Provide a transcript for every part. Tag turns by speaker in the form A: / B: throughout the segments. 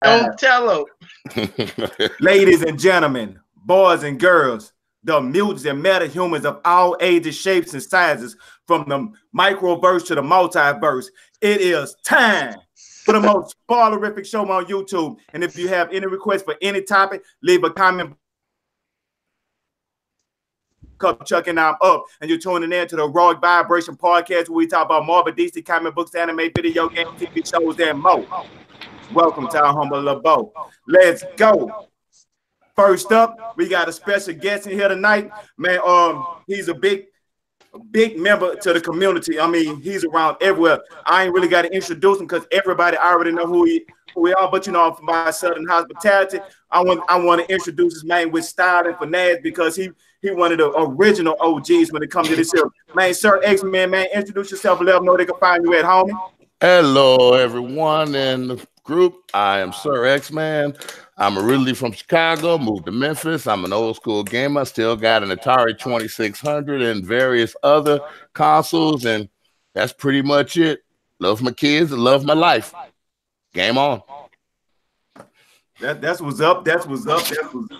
A: Don't tell them.
B: Ladies and gentlemen, boys and girls, the mutants and metahumans of all ages, shapes, and sizes, from the microverse to the multiverse, it is time for the most spoilerific show on YouTube. And if you have any requests for any topic, leave a comment. Cup Chuck and I'm up, and you're tuning in to the Raw Vibration Podcast, where we talk about Marvel, DC, comic books, anime, video game, TV shows, and more. Welcome to our humble abode. Let's go. First up, we got a special guest in here tonight. Man, he's a big member to the community. I mean, he's around everywhere. I ain't really got to introduce him because everybody already know who we are. But you know, from my Southern hospitality, I want to introduce his man with style and finesse, because he one of the original OGs when it comes to this here. Man, Sir X-Man, man, introduce yourself and let them know they can find you at home.
C: Hello, everyone in the group. I am Sir X-Man. I'm originally from Chicago, moved to Memphis. I'm an old school gamer. Still got an Atari 2600 and various other consoles, and that's pretty much it. Love my kids and love my life. Game on.
B: That's what's up. That's what's up. That's what's up.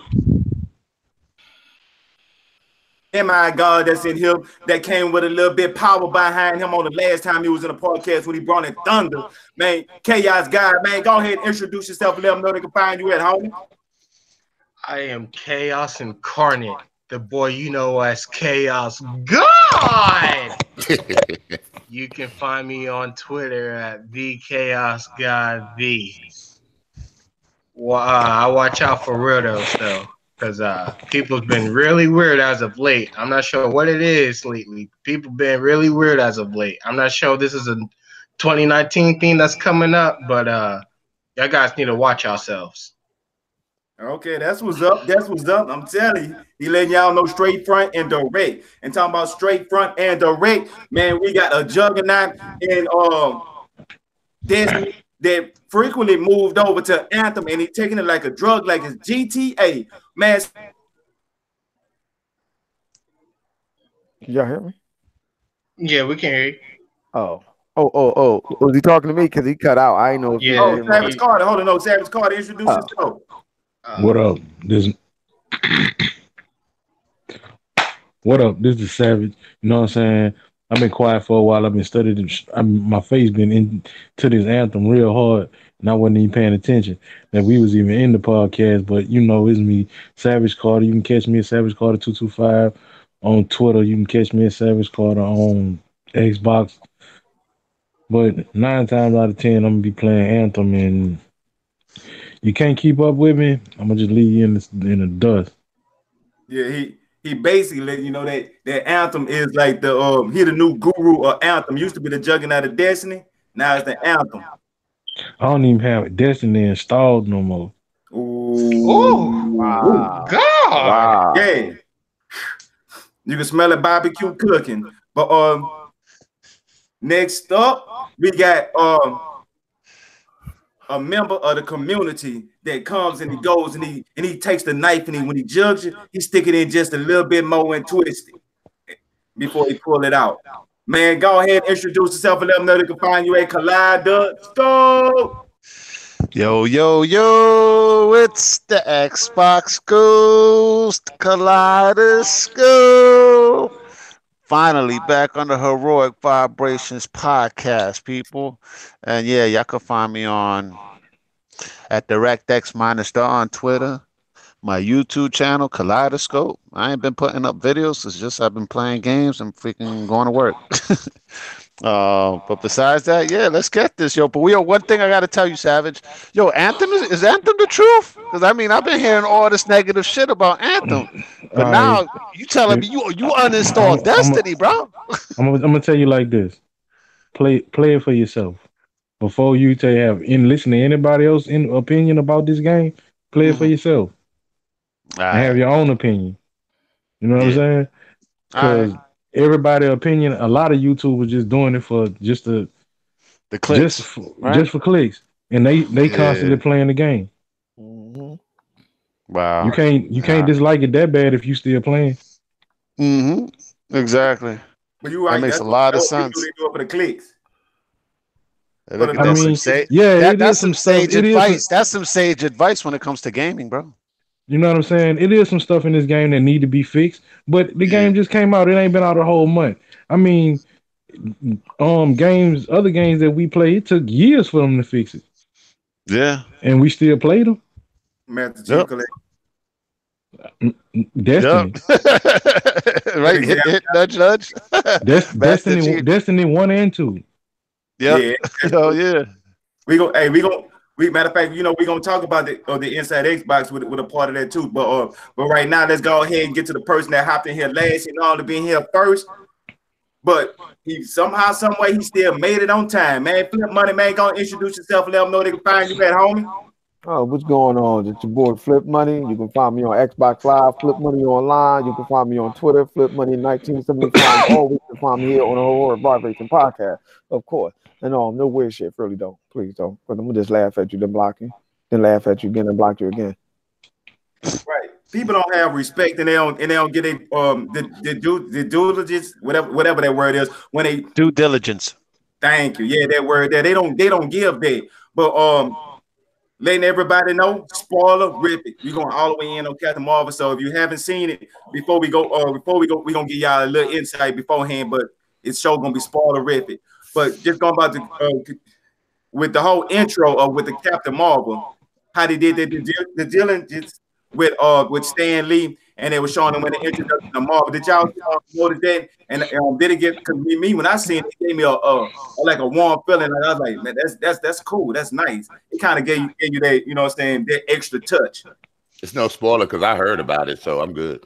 B: And my God, that's in him, that came with a little bit power behind him on the last time he was in a podcast when he brought in Thunder. Man, Chaos God, man, go ahead and introduce yourself and let them know they can find you at home.
A: I am Chaos Incarnate, the boy you know as Chaos God. You can find me on Twitter at the Chaos God V. Well, I watch out for weirdos though, because people's been really weird as of late. I'm not sure what it is lately. People been really weird as of late. I'm not sure this is a 2019 thing that's coming up, but y'all guys need to watch yourselves.
B: Okay, that's what's up. That's what's up. I'm telling you, he letting y'all know straight front and direct. And talking about straight front and direct, man, we got a juggernaut in Disney that frequently moved over to Anthem, and he taking it like a drug, like it's GTA. Man,
D: can y'all hear me?
A: Yeah, we can hear you.
D: Oh. Was he talking to me? Because he cut out. I ain't know if
A: yeah.
B: Oh, Savage Carter. Hold on, no, Savage Carter, introduce yourself.
E: What up? What up? This is Savage. You know what I'm saying? I've been quiet for a while. I've been studying. My face been into this anthem real hard, and I wasn't even paying attention that we was even in the podcast. But you know, it's me, Savage Carter. You can catch me at Savage Carter 225 on Twitter. You can catch me at Savage Carter on Xbox. But 9 times out of 10, I'm gonna be playing Anthem, and you can't keep up with me, I'm gonna just leave you in the dust.
B: Yeah, he basically let you know that Anthem is like the he the new guru of Anthem. Used to be the Juggernaut of Destiny, now it's the Anthem.
E: I don't even have Destiny installed no more.
A: Ooh, wow. God.
D: Wow.
B: Yeah. You can smell it barbecue cooking. But next up, we got a member of the community that comes and he goes and he takes the knife and when he jugs it, he stick it in just a little bit more and twist it before he pull it out. Man, go ahead and introduce yourself and let them know they can find you at Kaleidoscope.
F: Yo, it's the Xbox Ghost Kaleidoscope. Finally back on the Heroic Vibrations podcast, people. And yeah, y'all can find me on at DirectX-the on Twitter, my YouTube channel, Kaleidoscope. I ain't been putting up videos. It's just I've been playing games and freaking going to work. But besides that, yeah, let's get this, yo. But one thing I got to tell you, Savage. Yo, Anthem is Anthem the truth? Because, I mean, I've been hearing all this negative shit about Anthem. But now you telling me you uninstalled Destiny, bro.
E: I'm gonna tell you like this: play it for yourself before you listen to anybody else's opinion about this game. Play it for yourself. Have your own opinion. You know what I'm saying? Because everybody's opinion, a lot of YouTube was just doing it for just the clicks, just for clicks, and they constantly playing the game.
F: Mm-hmm. Wow.
E: You can't dislike it that bad if you still playing.
F: Mm-hmm. Exactly.
B: But you're right.
F: That makes a lot of sense.
B: They do it for the clicks.
F: Look at
E: I
F: that.
E: mean,
F: Some
E: yeah, it
F: that's
E: is some
F: some
E: stuff.
F: sage
E: It is,
F: advice. That's some sage advice when it comes to gaming, bro.
E: you know what I'm saying? It is some stuff in this game that need to be fixed. But the
F: Yeah.
E: game just came out. It ain't been out a whole month. I mean, other games that we play, it took years for them to fix it,
F: Yeah.
E: and we still played them.
B: Master Chief
F: Yep.
B: Collector.
F: Yep.
E: Destiny,
B: Good
F: Right.
B: example.
F: Hit nudge nudge. Master
E: Destiny,
F: Chief.
E: Destiny 1 and 2.
F: Yep.
B: Yeah.
F: Oh yeah.
B: Matter of fact, we gonna talk about the Inside Xbox with a part of that too. But right now, let's go ahead and get to the person that hopped in here last and all to be here first. But he somehow, some way, he still made it on time, man. Flip Money, man, gonna introduce yourself and let them know they can find you at home.
D: Oh, what's going on? It's your boy Flip Money. You can find me on Xbox Live, Flip Money Online. You can find me on Twitter, Flip Money 1975. Always can find me here on the Horror Vibration Podcast, of course. And no weird shit, really don't. Please don't. Because I'm gonna just laugh at you, then block you, then laugh at you again and block you again.
B: Right. People don't have respect and they don't get the due diligence, whatever that word is, when they
F: Due diligence.
B: thank you. Yeah, that word there. They don't give that. But letting everybody know, spoiler rific. We're going all the way in on Captain Marvel. So if you haven't seen it, before we go, we're gonna give y'all a little insight beforehand, but it's show gonna be spoiler rific. But just going about with the whole intro of with the Captain Marvel, how they did the diligence with Stan Lee, and they were showing them when the introduction of Marvel. Did y'all notice that? And did it get? Because me when I seen it, it gave me a like a warm feeling. Like I was like, man, that's cool, that's nice. It kind of gave you that, you know what I'm saying, that extra touch.
C: It's no spoiler because I heard about it, so I'm good.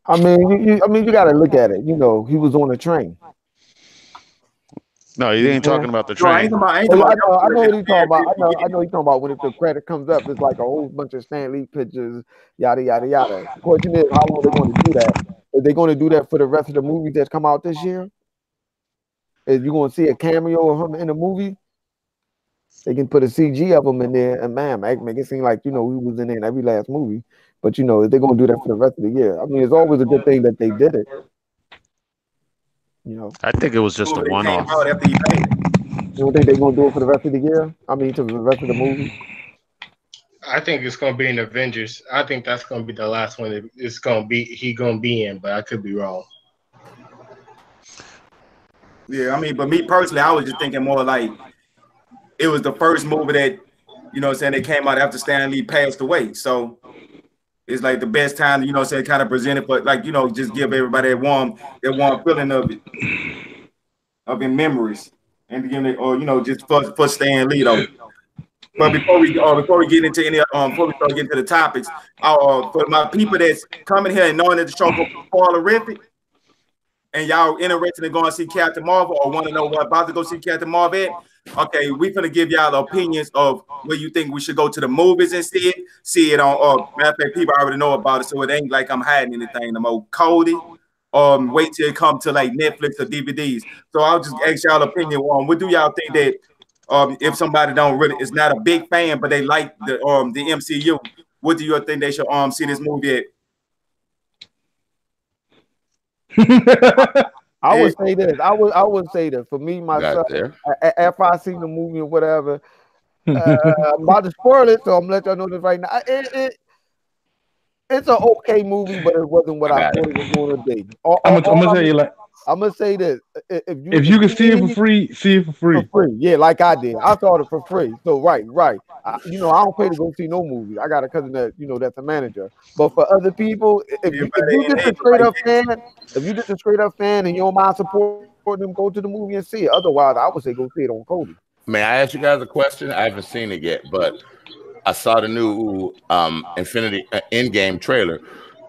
D: I mean, you got to look at it. You know, he was on a train.
F: No, you ain't talking about the
B: No, I ain't
F: train.
B: talking
D: Oh,
B: about.
D: I know what he's talking about. I know he's talking about when the credit comes up, it's like a whole bunch of Stan Lee pictures, yada yada yada. The question is, how long are they going to do that? Are they going to do that for the rest of the movies that come out this year? Is you going to see a cameo of him in the movie? They can put a CG of him in there and make it seem like, he was in every last movie. But if they're going to do that for the rest of the year, I mean, it's always a good thing that they did it.
F: I think it was just a one-off.
B: After he paid.
D: You don't think they're going to do it for the rest of the year? I mean, to the rest of the movie?
A: I think it's gonna be in Avengers. I think that's gonna be the last one that it's gonna be in, but I could be wrong.
B: Yeah, I mean, but me personally, I was just thinking more like it was the first movie that, they came out after Stan Lee passed away. So it's like the best time, kind of present it, but like, just give everybody that warm feeling of it, in memories, and give it, or just for Stan Lee though. But before we get into any before we start getting to the topics, for my people that's coming here and knowing that the show goes spoilerific, and y'all interested in going to see Captain Marvel or want to know what about to go see Captain Marvel at, okay, we're gonna give y'all the opinions of where you think we should go to the movies and see it on. Matter of fact, people already know about it, so it ain't like I'm hiding anything. I'm old Cody. Wait till it come to like Netflix or DVDs. So I'll just ask y'all opinion on what do y'all think that if somebody is not a big fan but they like the MCU, what do you think they should see this movie at?
D: I would say this. I would say that for me myself, after I seen the movie or whatever, I'm about to spoil it, so I'm gonna let y'all know this right now. It's an okay movie, but it wasn't what I thought it was going to be.
E: I'm gonna tell you, like,
D: I'm gonna say this:
E: if you can see it for free, see it for free.
D: Yeah, like I did. I saw it for free. So right. I don't pay to go see no movie. I got a cousin that that's a manager. But for other people, if you just a straight up fan, and you don't mind supporting them, go to the movie and see it. Otherwise, I would say go see it on Cody.
C: May I ask you guys a question? I haven't seen it yet, but I saw the new Infinity Endgame trailer.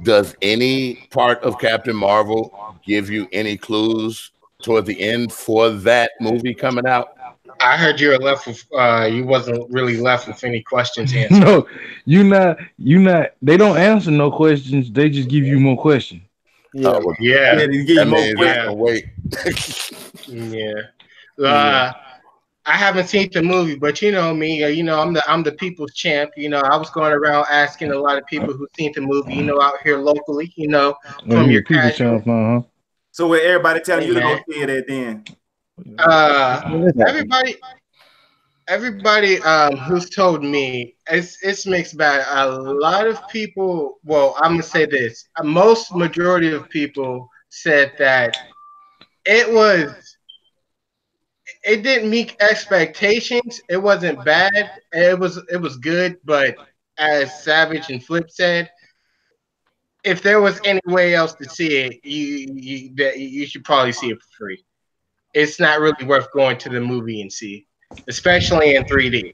C: Does any part of Captain Marvel give you any clues toward the end for that movie coming out?
A: I heard you were left with you wasn't really left with any questions answered.
E: No, you not. They don't answer no questions. They just give you more questions.
D: Yeah,
A: yeah.
C: Wait.
A: Yeah. I haven't seen the movie, but you know me. I'm the people's champ. I was going around asking a lot of people who've seen the movie. Out here locally. From your
E: people's champ,
B: So with everybody telling you to go see it at then.
A: Everybody. everybody who's told me it's mixed bag. A lot of people, well, I'm gonna say this: most majority of people said that it was it didn't meet expectations. It wasn't bad. It was good, but as Savage and Flip said, if there was any way else to see it, you should probably see it for free. It's not really worth going to the movie and see, especially in 3D.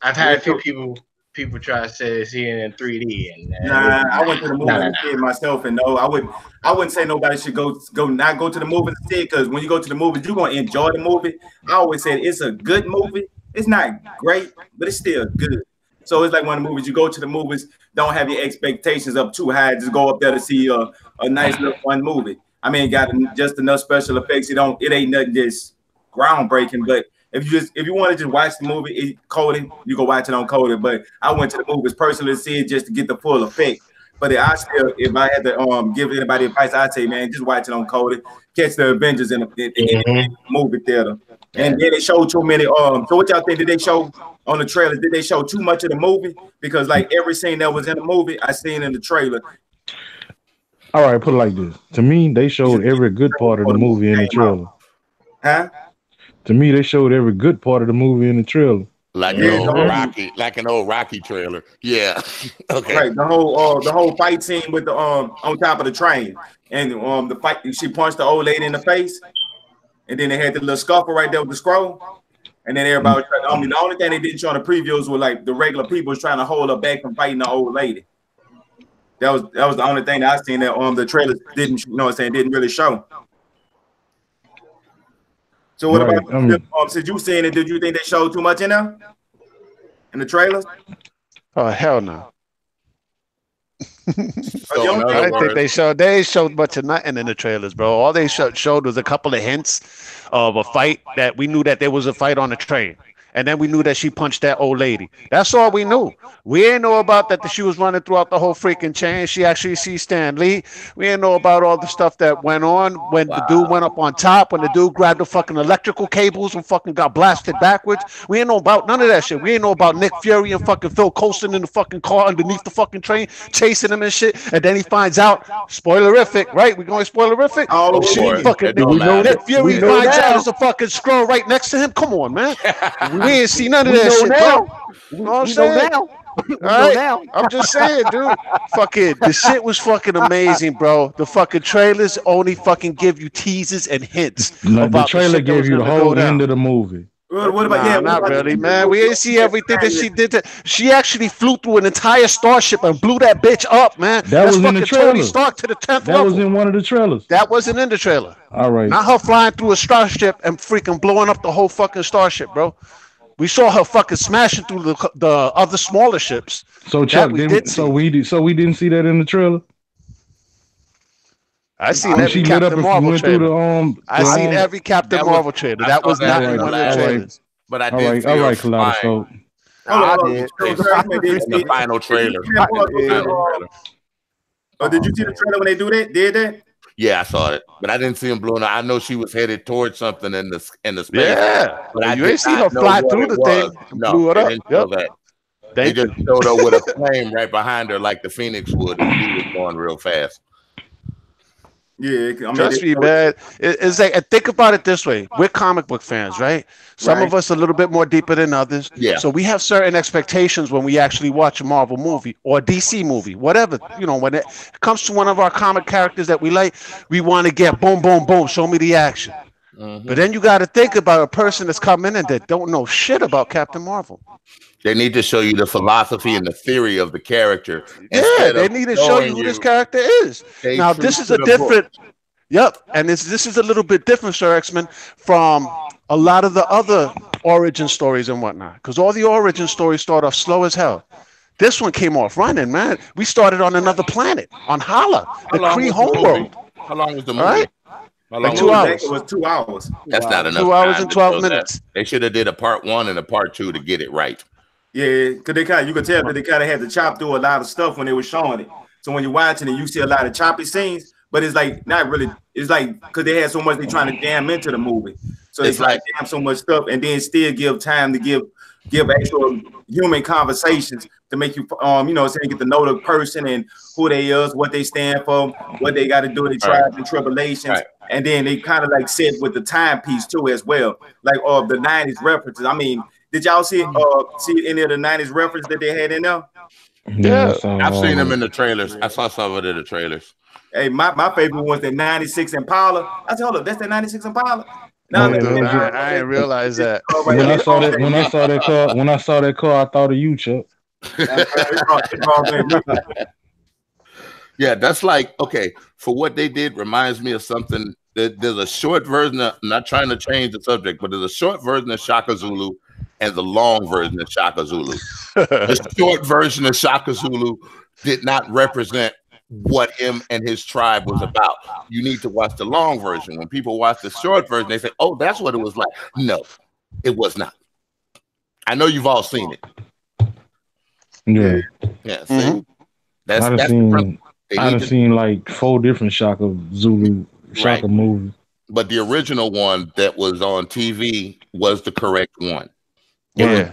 A: I've had
B: Yeah,
A: a few people try to say they see it in 3D, and
B: nah, I went to the
A: nah,
B: movie
A: nah,
B: to see it myself, and no, I wouldn't say nobody should not go to the movie to see it, because when you go to the movies, you're gonna enjoy the movie. I always said it's a good movie. It's not great, but it's still good. So it's like one of the movies you go to the movies, don't have your expectations up too high. Just go up there to see a nice little fun movie. I mean, got just enough special effects. It ain't nothing just groundbreaking, but if you want to just watch the movie coded, you go watch it on coded. But I went to the movies personally to see it just to get the full effect. But if I had to give anybody advice, I'd say, man, just watch it on coded. Catch the Avengers in the movie theater. And then they showed too many. So what y'all think? Did they show on the trailers? Did they show too much of the movie? Because like every scene that was in the movie, I seen in the trailer.
E: All right, put it like this. To me, they showed every good part of the movie in the trailer.
B: Huh?
E: To me, they showed every good part of the movie in the trailer.
C: Like
B: Yeah,
C: an old Rocky trailer. Yeah. Okay.
B: Right. The whole fight scene with the on top of the train, and the fight, she punched the old lady in the face, and then they had the little scuffle right there with the scroll, and then everybody was trying. I mean, the only thing they didn't show in the previews were like the regular people was trying to hold her back from fighting the old lady. That was the only thing that I seen that the trailers didn't, didn't really show. So what
E: Right.
B: about since you seen it? Did you think they showed too much in there in the trailers?
F: Oh hell no!
C: So in
F: I
C: other
F: didn't think
C: words,
F: they showed much of nothing in the trailers, bro. All they showed was a couple of hints of a fight that we knew that there was a fight on the train. And then we knew that she punched that old lady. That's all we knew. We didn't know about that she was running throughout the whole freaking chain. She actually sees Stan Lee. We didn't know about all the stuff that went on when the dude went up on top, when the dude grabbed the fucking electrical cables and fucking got blasted backwards. We didn't know about none of that shit. We didn't know about Nick Fury and fucking Phil Coulson in the fucking car underneath the fucking train, chasing him and shit. And then he finds out, spoilerific, right? We're going spoilerific.
B: Oh,
C: boy,
F: Fucking
C: it don't
F: Nick
C: matter.
F: Fury finds out there's a fucking scroll right next to him. Come on, man. We ain't see none of that shit, bro. You know what I'm saying?
D: Now. We
F: All
D: know
F: right,
D: now.
F: I'm just saying, dude. Fucking, the shit was fucking amazing, bro. The fucking trailers only fucking give you teasers and hints
E: No, the
F: about
E: trailer
F: shit that
E: gave
F: was
E: you the
F: gonna go
E: whole
F: down.
E: end of the movie.
B: What about
F: Nah,
B: what
F: not
B: about
F: really, man. We didn't see everything that she did. She actually flew through an entire starship and blew that bitch up, man.
E: That
F: That's
E: was in the
F: fucking Tony
E: trailer.
F: Stark to the 10th
E: That was
F: level.
E: in one of the trailers.
F: That wasn't in the trailer.
E: All right.
F: Not her flying through a starship and freaking blowing up the whole fucking starship, bro. We saw her fucking smashing through the other smaller ships.
E: So Chuck,
F: we did see.
E: we didn't see that in the trailer.
F: I seen
E: When
F: every
E: she lit up
F: Captain
E: and
F: Marvel
E: went through
F: trailer. I seen every Captain
C: that was-
F: Marvel trailer.
C: I
F: That
C: saw
F: was
C: that
F: not
C: in
F: in
C: the
F: one of the
C: last-
F: trailers.
C: But I
E: all
C: did
E: right,
C: see
E: all
C: her
E: right, Kalata. So
D: I did.
C: in the final trailer.
B: Did you see the trailer when they did that?
C: Yeah, I saw it, but I didn't see him blowing up. I know she was headed towards something in the space.
F: Yeah,
C: but I
F: you
C: did
F: ain't see
C: not
F: her
C: know
F: fly
C: what
F: through
C: it
F: the
C: was.
F: thing and
C: No,
F: blew it
C: they
F: up.
C: didn't show
F: Yep.
C: that. They
F: Thank
C: just
F: you.
C: showed her with a flame right behind her, like the Phoenix would, and she was going real fast.
B: Yeah, I mean,
F: Trust me, man. It's like, and think about it this way: we're comic book fans, right? Some
B: Right.
F: of us a little bit more deeper than others.
C: Yeah.
F: So we have certain expectations when we actually watch a Marvel movie or a DC movie, whatever. You know, when it comes to one of our comic characters that we like, we want to get boom, boom, boom. Show me the action. But then you got to think about a person that's coming in that don't know shit about Captain Marvel.
C: They need to show you the philosophy and the theory of the character.
F: Yeah,
C: instead
F: they
C: of
F: need to show
C: showing
F: you who this character is.
C: stay
F: Now,
C: true
F: this is
C: to
F: a
C: the
F: different. Yep, and this is a little bit different, Sir X-Men, from a lot of the other origin stories and whatnot. Because all the origin stories start off slow as hell. This one came off running, man. We started on another planet, on Hala, the Kree homeworld.
C: How long was the
F: All
C: movie?
F: right?
C: How long
F: Like
C: was
F: 2
C: it?
F: hours.
B: It was 2 hours.
C: That's not enough.
F: 2 hours
C: time
F: and
C: to
F: 12
C: show that.
F: minutes.
C: They should have did a part 1 and a part 2 to get it right.
B: Yeah, because you could tell that they kind of had to chop through a lot of stuff when they were showing it. So when you're watching it, you see a lot of choppy scenes, but it's like not really. It's like because they had so much they trying to jam into the movie, so
C: It's
B: they try
C: like-
B: to jam so much stuff and then still give time to give give actual human conversations to make you, you know, saying get to know the person and who they is, what they stand for, what they got to do, the trials and tribulations, and then they kind of like sit with the timepiece too as well, like the '90s references. I mean, did y'all see any of the '90s references that they had in there?
C: Yeah, I've seen them in the trailers. I saw some of it in the trailers.
B: Hey, my favorite was the '96 Impala. I said, hold up, that's the '96 Impala. No,
F: I didn't realize that.
E: When I saw that car, I thought of you, Chuck.
C: Yeah, that's like, okay, for what they did reminds me of something. There's a short version of, I'm not trying to change the subject, but there's a short version of Shaka Zulu and the long version of Shaka Zulu. The short version of Shaka Zulu did not represent what him and his tribe was about. You need to watch the long version. When people watch the short version, they say, oh, that's what it was like. No, it was not. I know you've all seen it.
E: Yeah.
C: Yeah. See?
E: I've seen like 4 different Shaka Zulu movies.
C: But the original one that was on TV was the correct one.
F: Yeah.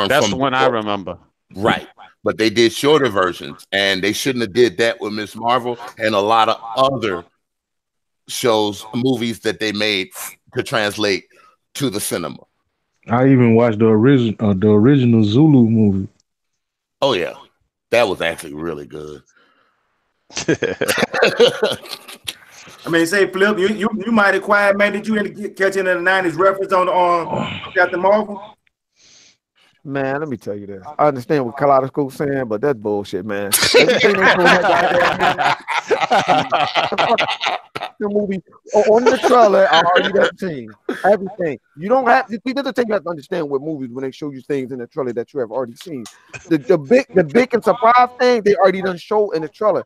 F: That's the one I remember.
C: Right. But they did shorter versions, and they shouldn't have did that with Miss Marvel and a lot of other movies that they made to translate to the cinema.
E: I even watched the original Zulu movie.
C: Oh yeah, that was actually really good.
B: I mean, say Flip, you mighty quiet, man. Did you catch any of the '90s reference on Captain Marvel?
D: Man, let me tell you this. I understand what Kaleidoscope's saying, but that's bullshit, man. Everything they told that the movie on the trailer, I already have seen everything. You don't have to. People think you have to understand what movies when they show you things in the trailer that you have already seen. The big and surprise thing they already done show in the trailer.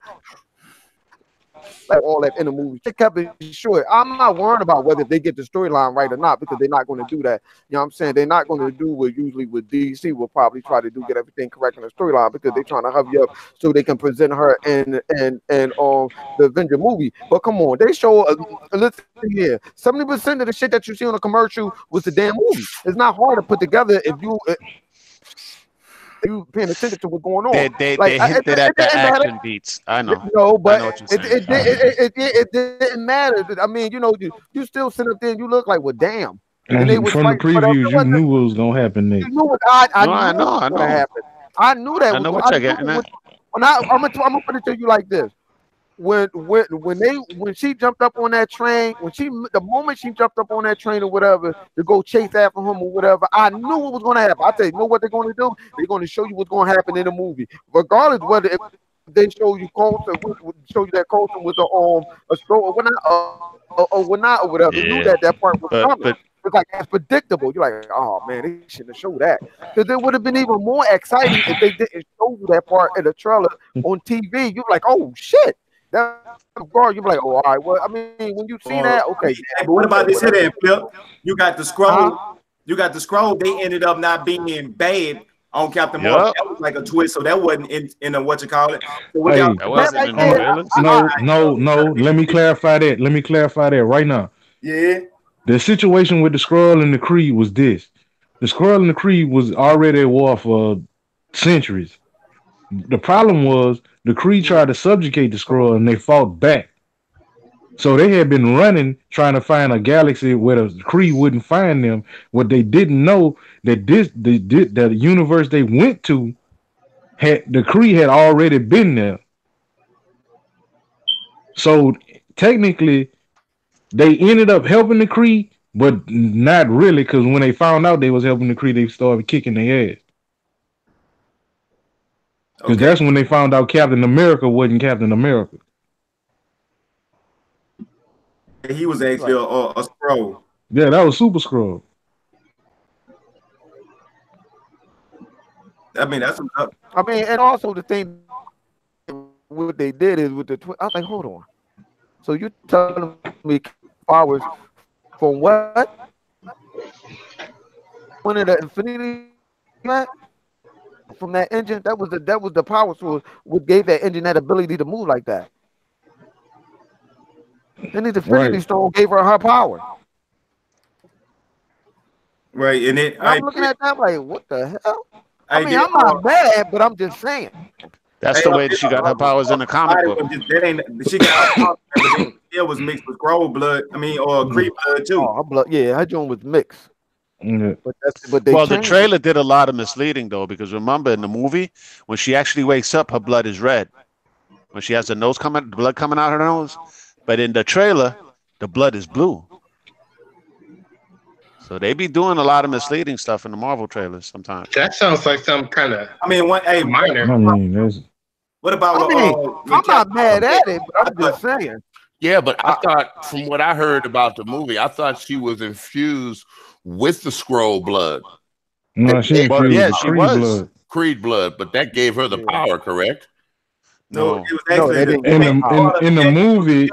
D: Like all that in the movie. They kept it short. I'm not worried about whether they get the storyline right or not because they're not going to do that. You know what I'm saying? They're not going to do what usually with DC will probably try to do, get everything correct in the storyline because they're trying to hurry up so they can present her in the Avenger movie. But come on, they show listen here. 70% of the shit that you see on a commercial was the damn movie. It's not hard to put together if you paying attention to what's going on.
F: They hinted at the action beats. I know.
D: No, but it didn't matter. I mean, you know, you still sit up there and you look like, well, damn.
E: And from the previews, you knew what was gonna happen next.
D: You knew what I know. I knew that.
F: I know what you're getting at.
D: I'm gonna put it to you like this. When she jumped up on that train, the moment she jumped up on that train or whatever to go chase after him or whatever, I knew what was going to happen. I tell you, know what they're going to do? They're going to show you what's going to happen in the movie, regardless whether if they show you Colton, show you that Colton was a stroke or not or whatever. You knew that part was coming. It's like it's predictable. You're like, oh man, they shouldn't have showed that because it would have been even more exciting if they didn't show you that part in the trailer on TV. You're like, oh shit. That guard, you're like, oh, all right. Well, I mean, when you see that, okay.
B: But what about this here, then, Flip? You got the scroll. You got the scroll. They ended up not being bad on Captain Marvel. That was like a twist, so that wasn't in a what you call it. So what
E: no. Let me clarify that. Let me clarify that right now.
B: Yeah.
E: The situation with the Skrull and the Kree was this: the Skrull and the Kree was already at war for centuries. The problem was the Kree tried to subjugate the Skrull and they fought back. So they had been running trying to find a galaxy where the Kree wouldn't find them. What they didn't know that the universe they went to the Kree had already been there. So technically they ended up helping the Kree, but not really, because when they found out they was helping the Kree, they started kicking their ass. Because that's when they found out Captain America wasn't Captain America.
B: He was actually a Skrull.
E: Yeah, that was Super Skrull.
B: I mean, that's.
D: I mean, and also the thing, what they did is with the. I was like, hold on. So you telling me powers from what? One of the Infinity from that engine, that was the power source what gave that engine that ability to move like that. Then the Infinity Stone gave her power.
B: Right, and it.
D: And I'm looking at that like, what the hell? I mean,
B: did,
D: I'm not mad, but I'm just saying.
F: That's the way that she got her powers in the comic book.
B: That ain't, she got her powers, but it was mixed with Scroll blood. I mean, or Creep blood too.
D: Oh, her blood, yeah, her joint was mixed.
E: Yeah.
D: But they
F: Well, the
D: changed
F: trailer did a lot of misleading though, because remember in the movie when she actually wakes up, her blood is red. When she has the blood coming out her nose, but in the trailer, the blood is blue. So they be doing a lot of misleading stuff in the Marvel trailers sometimes.
A: That sounds like some kind of.
B: I mean,
A: minor.
E: I mean, that's
B: what about?
D: I'm not mad at it, but I'm just saying.
C: Yeah, but I thought, from what I heard about the movie, I thought she was infused with the Skrull blood.
E: no, she infused with
F: she
E: Creed
F: was.
E: blood.
C: Creed blood, but that gave her the power, correct?
B: No,
F: No.
B: it was actually
D: they didn't
E: In the movie,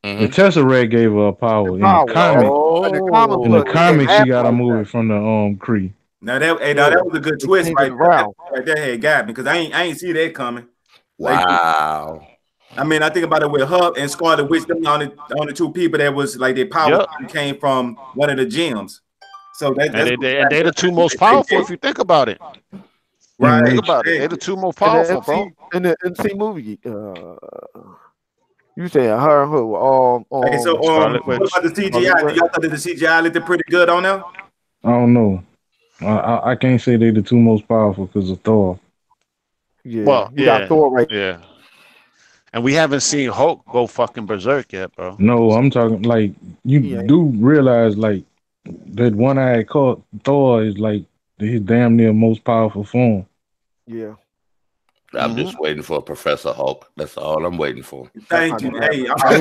E: the Tesseract gave her power. In the comic, she got a movie from the Kree.
B: Now that was a good twist right there. Right there had got me because I ain't see that coming.
C: Wow.
B: I mean, I think about it with Hub and Scarlet Witch, them the only two people that was like their power came from one of the gems. So they're
F: the two most powerful if you think about it.
B: Right.
F: Think about it. They're the two most powerful, bro.
D: In the MC movie, you saying her who?
B: Okay, so what about the CGI? Y'all thought that the CGI looked pretty good on them?
E: I don't know. I can't say they're the two most powerful because of Thor.
D: Yeah,
F: well,
D: you got Thor right.
F: Yeah. And we haven't seen Hulk go fucking berserk yet, bro.
E: No, I'm talking like you do realize like that one-eyed Thor is like his damn near most powerful form.
D: Yeah.
C: I'm just waiting for Professor Hulk. That's all I'm waiting for.
B: Thank you. Hey,
D: I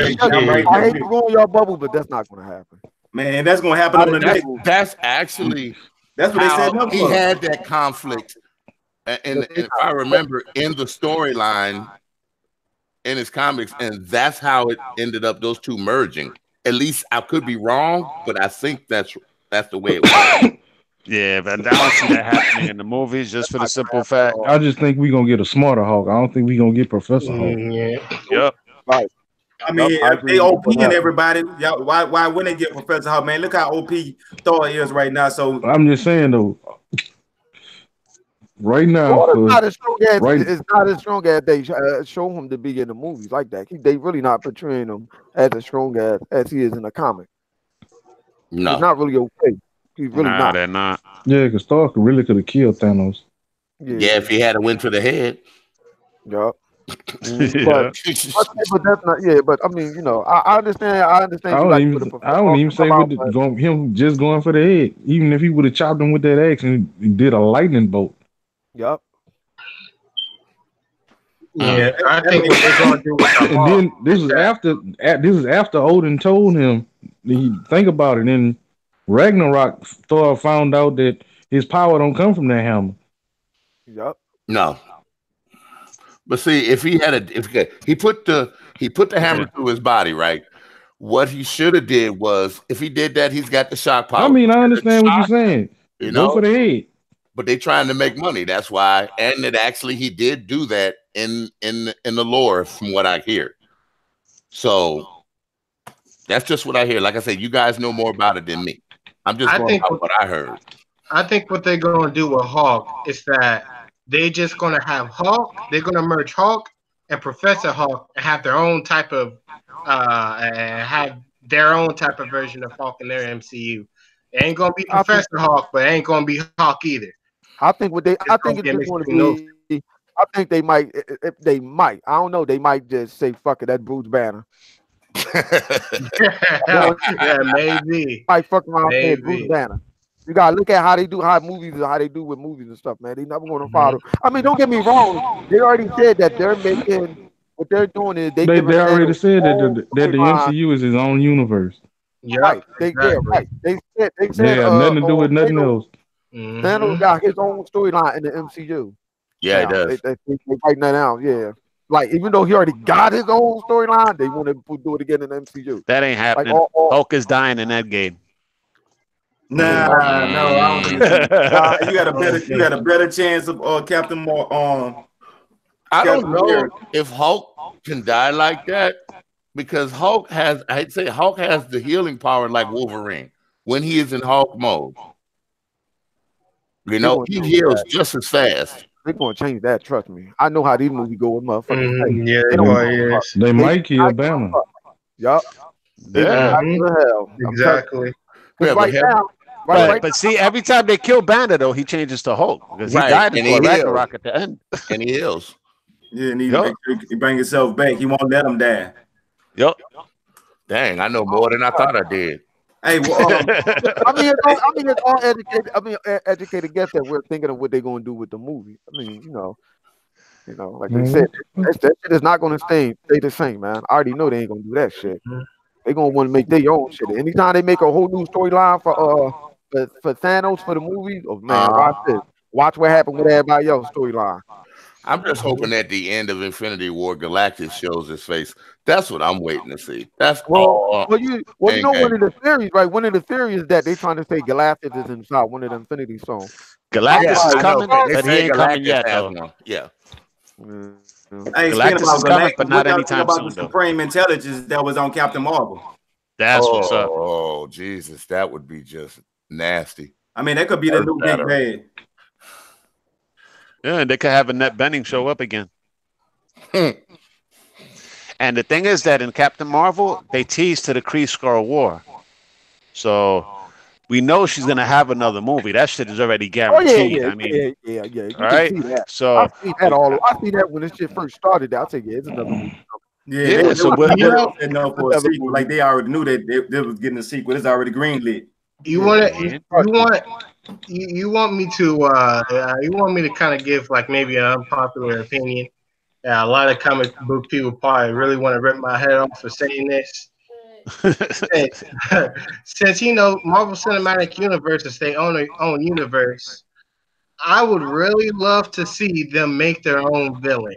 D: hate to ruin your bubble, but that's not going to happen.
B: Man, that's going to happen on the next.
C: That's actually
B: that's what they said.
C: He had that conflict, and if I remember, in the storyline in his comics, and that's how it ended up. Those two merging. At least I could be wrong, but I think that's the way it was.
F: Yeah, but I don't see that happening in the movies just for the simple fact.
E: I just think we're gonna get a smarter Hulk. I don't think we're gonna get Professor Hulk.
A: Yeah.
F: Yep.
D: Right.
B: I mean, if they OPing everybody, why wouldn't they get Professor Hulk, man? Look how OP Thor is right now. So
E: I'm just saying though, right now,
D: it's not as strong as they show him to be in the movies like that. They really not portraying him as strong as he is in the comic.
C: No,
D: he's not really okay. He's really not.
F: They're not.
E: Yeah, because Thor really could have killed Thanos.
C: Yeah, if he had a win for the head.
D: Yup.
F: But
D: that's not. Yeah, but I mean, I understand. I
E: don't even say with him just going for the head. Even if he would have chopped him with that axe and did a lightning bolt.
D: Yup.
A: Yeah, I think what they're gonna do with the
E: and then this is after Odin told him. Think about it. In Ragnarok, Thor found out that his power don't come from that hammer.
D: Yup.
C: No. But see, if he had he put the hammer through his body, right? What he should have did was, if he did that, he's got the shock power.
E: I mean, I understand what you're saying. Go for the head.
C: But they're trying to make money. That's why. And it actually, he did do that in the lore, from what I hear. So that's just what I hear. Like I said, you guys know more about it than me. I'm just going by what I heard.
A: I think what they're going to do with Hulk is that they're just going to have Hulk. They're going to merge Hulk and Professor Hulk and have their own type of version of Hulk in their MCU. It ain't going to be Professor Hulk, but it ain't going to be Hulk either.
D: I think it's just going to be. I think they might. If they might. I don't know. They might just say, "Fuck it, that's Bruce Banner."
A: Yeah, maybe.
D: Might fuck around saying Bruce Banner. You gotta look at how they do with movies and stuff, man. They never gonna follow. I mean, don't get me wrong. They already said that they're making what they're doing is they
E: already said that the MCU is his own universe.
A: Yeah,
D: right. They said
E: nothing to do with nothing else.
D: Thanos got his own storyline in the MCU.
C: Yeah, it does.
D: They writing that out. Yeah. Like, even though he already got his own storyline, they want to do it again in the MCU.
F: That ain't happening. Like, Hulk is dying in that game.
B: No, I don't think so. You got a better chance of Captain Marvel.
C: I don't know if Hulk can die like that, because Hulk has the healing power like Wolverine. when he is in Hulk mode. You
D: They're
C: know,
D: gonna
C: he
D: change
C: heals
D: that.
C: just as fast.
D: They're gonna change that. Trust me. I know how these movies go with motherfuckers.
A: Yeah,
D: They
A: it
D: don't give
A: probably
D: a fuck.
A: is.
E: They
D: They
E: might
D: do
E: kill
D: not give a
E: Banner.
D: fuck. Yup. They do
F: Yeah.
D: not give a hell. I'm telling you.
A: Exactly.
D: Because
C: Yeah, but
D: right now, right
F: But see, every time they kill Banner, though, he changes to Hulk because he
C: right,
F: died in
C: and he
F: Thor
C: heals,
F: Ragnarok at the end.
C: and he heals.
B: Yeah, need to
F: Yup.
B: make sure he bring himself back. He won't let him die.
F: Yup.
C: Dang, I know more than I thought I did.
B: Hey, well,
D: it's all educated. Educated guess that we're thinking of what they're gonna do with the movie. I mean, like they said, that shit is not gonna stay the same, man. I already know they ain't gonna do that shit. They gonna want to make their own shit. Anytime they make a whole new storyline for Thanos for the movies, oh man, watch this. Watch what happened with everybody else's storyline.
C: I'm just hoping at the end of Infinity War, Galactus shows his face. That's what I'm waiting to see. That's all.
D: You know, one of the theories, right? One of the theories is that they trying to say Galactus is inside one of the Infinity Stones.
F: Galactus
C: Yeah,
F: is
C: I know,
F: coming,
C: but they
F: but he
C: say
F: ain't coming
C: Galactus
F: yet,
C: has
F: though.
C: one. Yeah.
B: hey, speaking
F: Galactus
B: about
F: is coming,
B: Galactus,
F: but
B: what
F: not
B: y'all think
F: anytime
B: about
F: soon,
B: the
F: though.
B: Supreme Intelligence that was on Captain Marvel?
F: That's what's up.
C: Oh, Jesus, that would be just nasty.
B: I mean, that could be the new big bad.
F: Yeah, and they could have Annette Bening show up again. And the thing is that in Captain Marvel, they teased to the Kree-Skrull War. So we know she's going to have another movie. That shit is already guaranteed.
D: Yeah.
F: I mean,
D: You can
F: right?
D: see that.
F: So
D: I see that I see that when this shit first started. I'll tell you, it's another movie.
B: Yeah,
F: Yeah,
B: they
F: so
B: were
A: we'll-
B: setting up for a sequel. Like they already knew that they was getting a sequel. It's already greenlit.
A: You want me to kind of give like maybe an unpopular opinion. Yeah, a lot of comic book people probably really want to rip my head off for saying this. Since Marvel Cinematic Universe is their own universe, I would really love to see them make their own villain.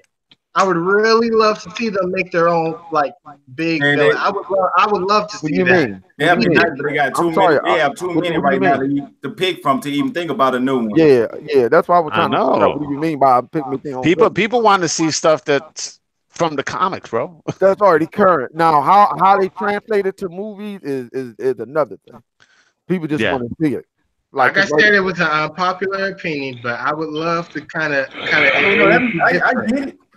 A: I would really love to see them make their own like big
B: And
A: villain. I would love to
D: What do
A: see
D: you
A: that.
D: mean?
B: they have been nice, but they got too many. They have too
D: what
B: many
D: do you
B: right now
D: mean?
B: to pick from to even think about a new one.
D: Yeah. That's why I was
F: I
D: trying to figure out
F: know.
D: what do you mean by pick me thing on villain.
F: People want to see stuff that's from the comics, bro.
D: That's already current. Now, how they translate it to movies is another thing. People just
F: Yeah.
D: want to see it.
A: Like I said, it was an unpopular opinion, but I would love to kind of.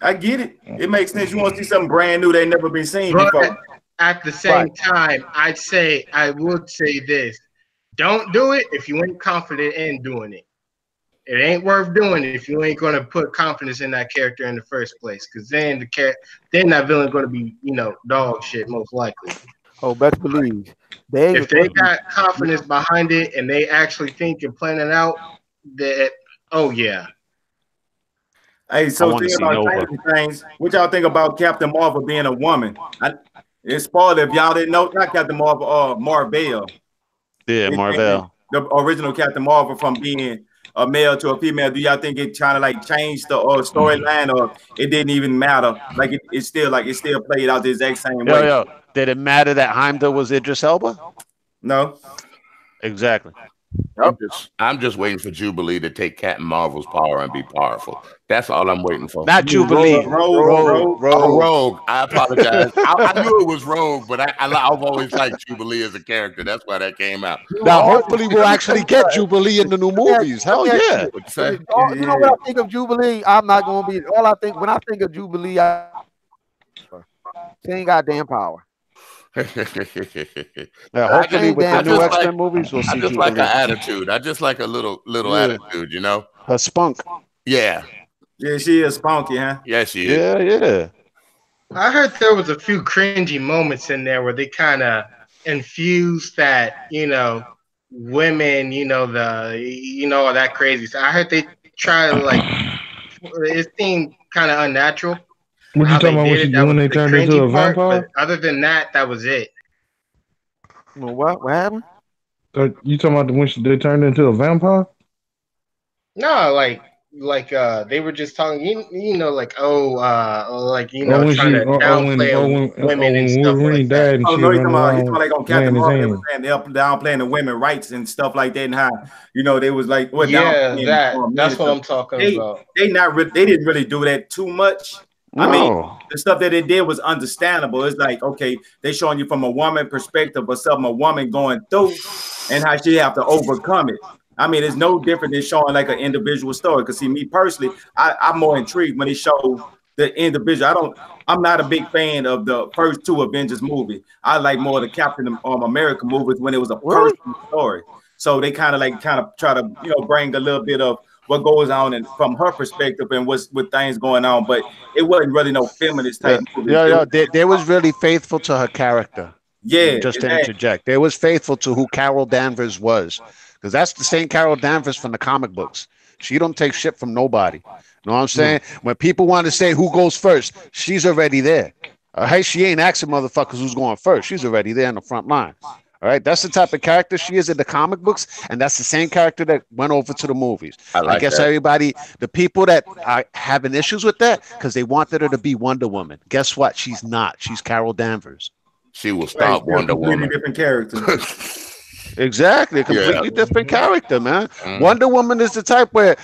B: I get it. It makes sense. You want to see something brand new they never been seen
A: But
B: before.
A: at the same time, I would say this: don't do it if you ain't confident in doing it. It ain't worth doing it if you ain't gonna put confidence in that character in the first place, because then that villain gonna be dog shit most likely.
D: Oh, best believe
A: If they got confidence behind it and they actually think and plan it out, that yeah.
B: Hey, so
F: wanna
B: thinking
F: see
B: about
F: Nova.
B: changing things, what y'all think about Captain Marvel being a woman? It's spoiled if y'all didn't know. Not Captain Marvel, Marvel.
F: Yeah, Marvel.
B: The original Captain Marvel from being a male to a female. Do y'all think it trying to like change the storyline, or it didn't even matter? Like it still played out the exact same way.
F: Yo, did it matter that Heimdall was Idris Elba?
B: No.
F: Exactly.
C: I'm just waiting for Jubilee to take Captain Marvel's power and be powerful. That's all I'm waiting for.
F: Not Jubilee.
B: Rogue.
C: I apologize. I knew it was Rogue, but I've always liked Jubilee as a character. That's why that came out.
F: Now, hopefully, we'll actually get Jubilee in the new movies. Hell yeah.
C: What'd you say?
D: You know what I think of Jubilee? I'm not gonna be. All I think when I think of Jubilee, she ain't got damn power.
F: Yeah, hopefully, with the new X-Men movies, we'll see
C: I just
F: Jubilee.
C: like her attitude. I just like a little attitude,
F: Her spunk.
C: Yeah.
B: Yeah, she is spunky, huh?
C: Yeah, she is.
F: Yeah.
A: I heard there was a few cringy moments in there where they kind of infused that, women, all that crazy. So I heard they try to it seemed kind of unnatural.
E: What you talking about? When they turned into a vampire?
A: But other than that was it.
D: Well, what happened?
E: You talking about when they turned into a vampire?
A: No, they were just talking, trying to downplay women and stuff like that.
E: And
B: Oh
E: shit
B: no, he's
E: running
B: talking about
E: around
B: like on Captain
E: laying his
B: Marvel. They
E: hand.
B: were saying they're downplaying the women rights and stuff like that, and how they was like,
A: that's what I'm talking about.
B: They didn't really do that too much, I mean,
F: No.
B: the stuff that they did was understandable. It's like, okay, they showing you from a woman perspective of something a woman going through and how she have to overcome it. I mean, it's no different than showing like an individual story. Because see, me personally, I'm more intrigued when they show the individual. I'm not a big fan of the first two Avengers movie. I like more of the Captain America movies when it was a
D: Really?
B: personal story. So they kind of try to bring a little bit of what goes on and from her perspective and what things going on, but it wasn't really no feminist type
F: Yeah,
B: movie.
F: yeah,
B: It
F: yeah.
B: was,
F: They was really faithful to her character.
B: yeah,
F: Just to
B: exactly.
F: interject, they was faithful to who Carol Danvers was, because that's the same Carol Danvers from the comic books. She don't take shit from nobody. You know what I'm saying? When people want to say who goes first, she's already there. All right, she ain't asking motherfuckers who's going first. She's already there in the front line. All right, that's the type of character she is in the comic books, and that's the same character that went over to the movies.
C: I
F: I
C: like
F: guess
C: that.
F: everybody, the people that are having issues with that, because they wanted her to be Wonder Woman. Guess what? She's not. She's Carol Danvers.
C: She will
B: Right,
C: stop
B: still
C: Wonder
B: completely
C: Woman.
B: different character.
F: Exactly, a
C: Yeah.
F: completely different character, man.
C: Mm.
F: Wonder Woman is the type where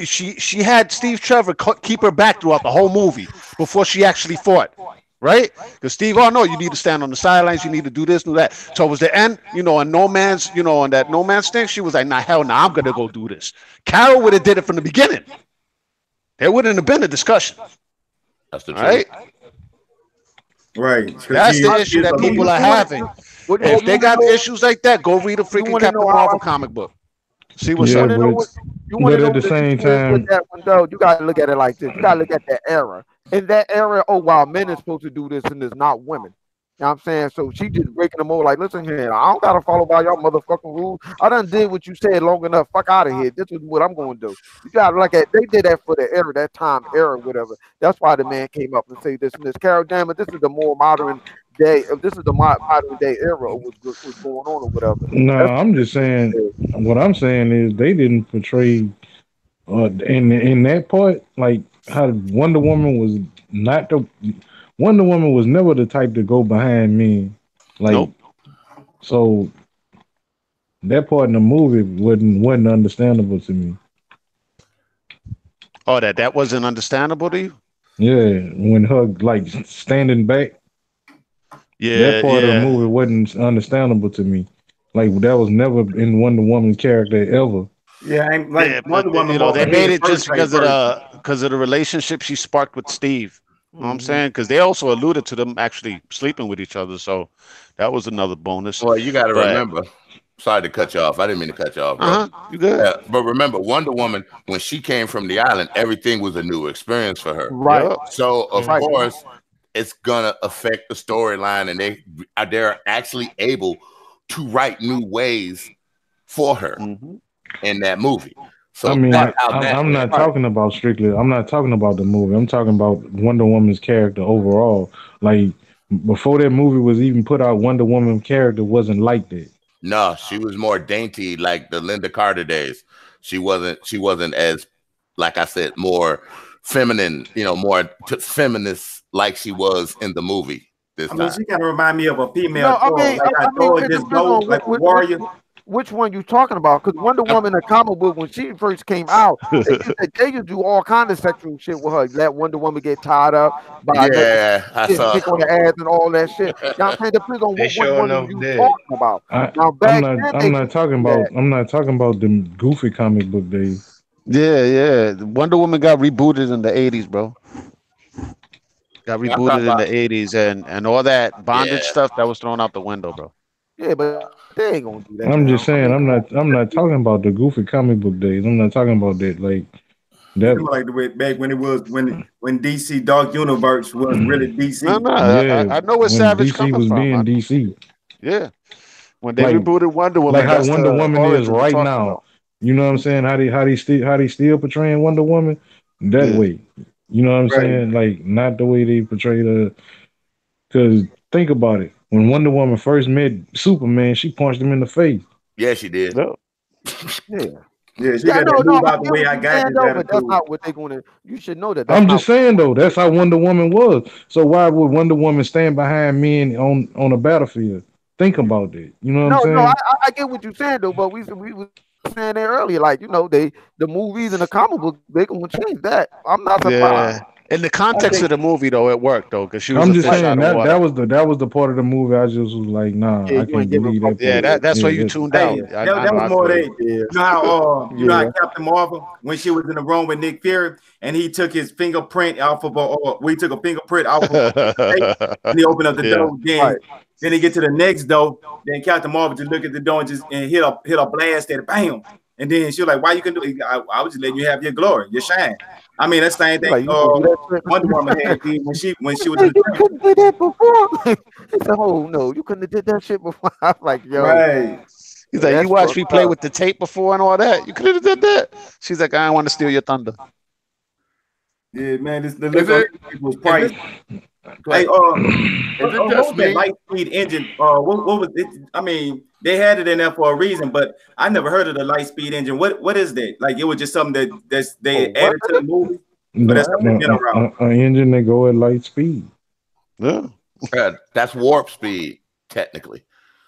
F: she had Steve Trevor keep her back throughout the whole movie before she actually fought, right? Because Steve, oh no, you need to stand on the sidelines, you need to do this, do that. Towards the end, on No Man's, on that No Man's thing, she was like, nah, hell, nah, I'm gonna go do this. Carol would have did it from the beginning. There wouldn't have been a discussion,
C: That's the
F: all
C: truth.
F: right?
B: Right. 'Cause
F: That's
B: she
F: the
B: is
F: issue that
B: a leader.
F: people are having.
D: What,
F: If they
D: you
F: got
D: know,
F: issues like that, go read a
D: you
F: freaking
D: want to know
F: Captain
D: how
F: Marvel comic book. See what's
E: Yeah,
F: up.
D: know
E: but
D: what you want to
E: but
D: know
E: at the
D: what the
E: same
D: issue is with
E: time,
D: that one though. You got to look at it like this. You got to look at that era. In that era, oh wow, men are supposed to do this and it's not women. You know what I'm saying? So she just breaking them over like, listen here, I don't gotta follow by y'all motherfucking rules. I done did what you said long enough. Fuck out of here. This is what I'm gonna do. You gotta look at they did that for the era, that time era, whatever. That's why the man came up and say this and this. Carol Damon, this is the more modern day. This is the modern day era of what's going on or whatever.
E: no,
D: That's
E: I'm just saying. What I'm saying is they didn't portray in that part like how Wonder Woman was not the Wonder Woman was never the type to go behind men. Like
F: Nope.
E: so that part in the movie wasn't understandable to me.
F: Oh, that wasn't understandable to you?
E: Yeah, when her like standing back, that
F: Yeah,
E: part of the
F: yeah.
E: movie wasn't understandable to me. Like that was never in Wonder Woman's character ever.
B: Yeah, I'm like
F: Yeah, but
B: Wonder Woman
F: they
B: more
F: made
B: head
F: it
B: first
F: just
B: type
F: because of
B: person.
F: the relationship she sparked with Steve. You know what I'm saying? Because they also alluded to them actually sleeping with each other, so that was another bonus.
C: Well, you got to
F: But
C: remember. Sorry to cut you off. I didn't mean to cut you off, bro.
F: you good?
C: But remember, Wonder Woman, when she came from the island, everything was a new experience for her.
D: right,
F: Yep.
C: So of
D: right.
C: course, it's gonna affect the storyline, and they're actually able to write new ways for her
F: hmm
C: in that movie.
E: I
C: So
E: mean,
C: that's how that
E: I'm
C: went.
E: not talking about strictly. I'm not talking about the movie. I'm talking about Wonder Woman's character overall. Like before that movie was even put out, Wonder Woman's character wasn't like that.
C: No, she was more dainty, like the Linda Carter days. She wasn't. She wasn't as, like I said, more feminine. More feminist, like she was in the movie this
B: I mean,
C: time.
B: she kind of remind me of a female
D: No, I
B: Thor.
D: mean,
B: Like I Thor
D: it
B: just
D: depends
B: go
D: on
B: like a warrior.
D: which one you talking about. Because Wonder Woman, the comic book, when she first came out, they used to do all kind of sexual shit with her. Let Wonder Woman get tied up by another
C: Yeah, I
D: shit,
C: saw.
D: kick on the ass and all that shit. You know what I'm saying? Depends on
A: They
D: what Wonder
A: sure
D: Woman
A: enough
D: you
A: did.
D: talking about. Now back then they used to do that.
E: I'm not talking about the goofy comic book days.
F: Yeah, yeah. Wonder Woman got rebooted in the '80s, bro. Got
C: I'm talking
F: rebooted in
C: about.
F: the '80s, and all that bondage
C: Yeah,
F: stuff that was thrown out the window, bro.
D: Yeah, but they ain't gonna do that
E: I'm
D: now.
E: just
D: I
E: saying
D: mean, come on.
E: I'm not talking about the goofy comic book days. I'm not talking about that. Like
B: You
E: that.
B: know, like the way back when it was when DC Dark Universe was really
F: No,
B: DC.
F: no,
E: Yeah,
F: I know where
E: when
F: Savage
E: DC
F: coming
E: was
F: from.
E: being DC,
F: Yeah, when they
E: like
F: rebooted Wonder
E: like
F: Woman,
E: how
F: that's
E: Wonder
F: the
E: Woman is
F: origin we're
E: right
F: talking
E: now.
F: about.
E: You know what I'm saying? How they still portraying Wonder Woman that
F: Yeah.
E: way. You know what I'm
B: Right.
E: saying? Like not the way they portrayed her. Because think about it. When Wonder Woman first met Superman, she punched him in the face.
C: yeah, she did.
F: No.
D: Yeah.
B: Yeah, she
D: Yeah,
B: got that
D: no,
B: move
D: I
B: out the
D: get
B: way
D: what
B: I
D: you're
B: got
D: saying
B: this
D: though, but that's
B: attitude.
D: not what they're gonna. You should know that. That's
E: I'm
D: not.
E: just saying though, that's how Wonder Woman was. So why would Wonder Woman stand behind men on a battlefield? Think about that. You know what I'm
D: No, no,
E: saying?
D: I get what you're saying though, but we were saying that earlier, like the movies and the comic book, they gonna change that. I'm not
F: Yeah.
D: surprised.
F: In the context of the movie, though, it worked though because she was
E: I'm
F: a
E: just
F: fish
E: saying
F: out of water.
E: that was the part of the movie I just was like, nah,
D: Yeah,
E: I
D: you ain't
E: can't
D: giving
E: believe
D: fuck.
E: that.
F: Yeah,
E: part.
F: that's why you
E: that's-
F: tuned
B: Hey,
F: out.
B: that
F: I know.
B: was
F: I
B: more
F: feel
B: than
F: you.
D: Yeah.
B: you know how Captain Marvel when she was in the room with Nick Fury and he took his fingerprint off of we took a fingerprint off of and he opened up the
F: Yeah.
B: door. Then he get to the next door. Then Captain Marvel just look at the door and just hit a blast at it, bam. And then she was like, "Why you can do it? I was just letting you have your glory, your shine." I mean, that's the same thing.
D: Like, you gonna do that shit?
B: Wonder Woman had did when she was in
D: Hey,
B: the
D: you
B: train.
D: couldn't do that before. He said, "Oh no, you couldn't have did that shit before." I'm like, yo,
B: Right.
F: He's like, you
D: that's
F: watched me
D: fucked
F: play
D: up.
F: with the tape before and all that. You could have did that. She's like, I don't want to steal your thunder.
B: Yeah, man. The
C: Is
B: look on
C: it?
B: it was
C: Is
B: priceless.
C: it,
B: Hey,
C: is it
B: what
C: just
B: was that
C: me?
B: light speed engine? What was it? I mean, they had it in there for a reason, but I never heard of the light speed engine. What is that? Like it was just something they
D: Oh, what?
B: added to the movie, or that's something
E: No,
B: that's been around.
E: an engine that go at light speed.
F: Yeah.
C: That's warp speed, technically.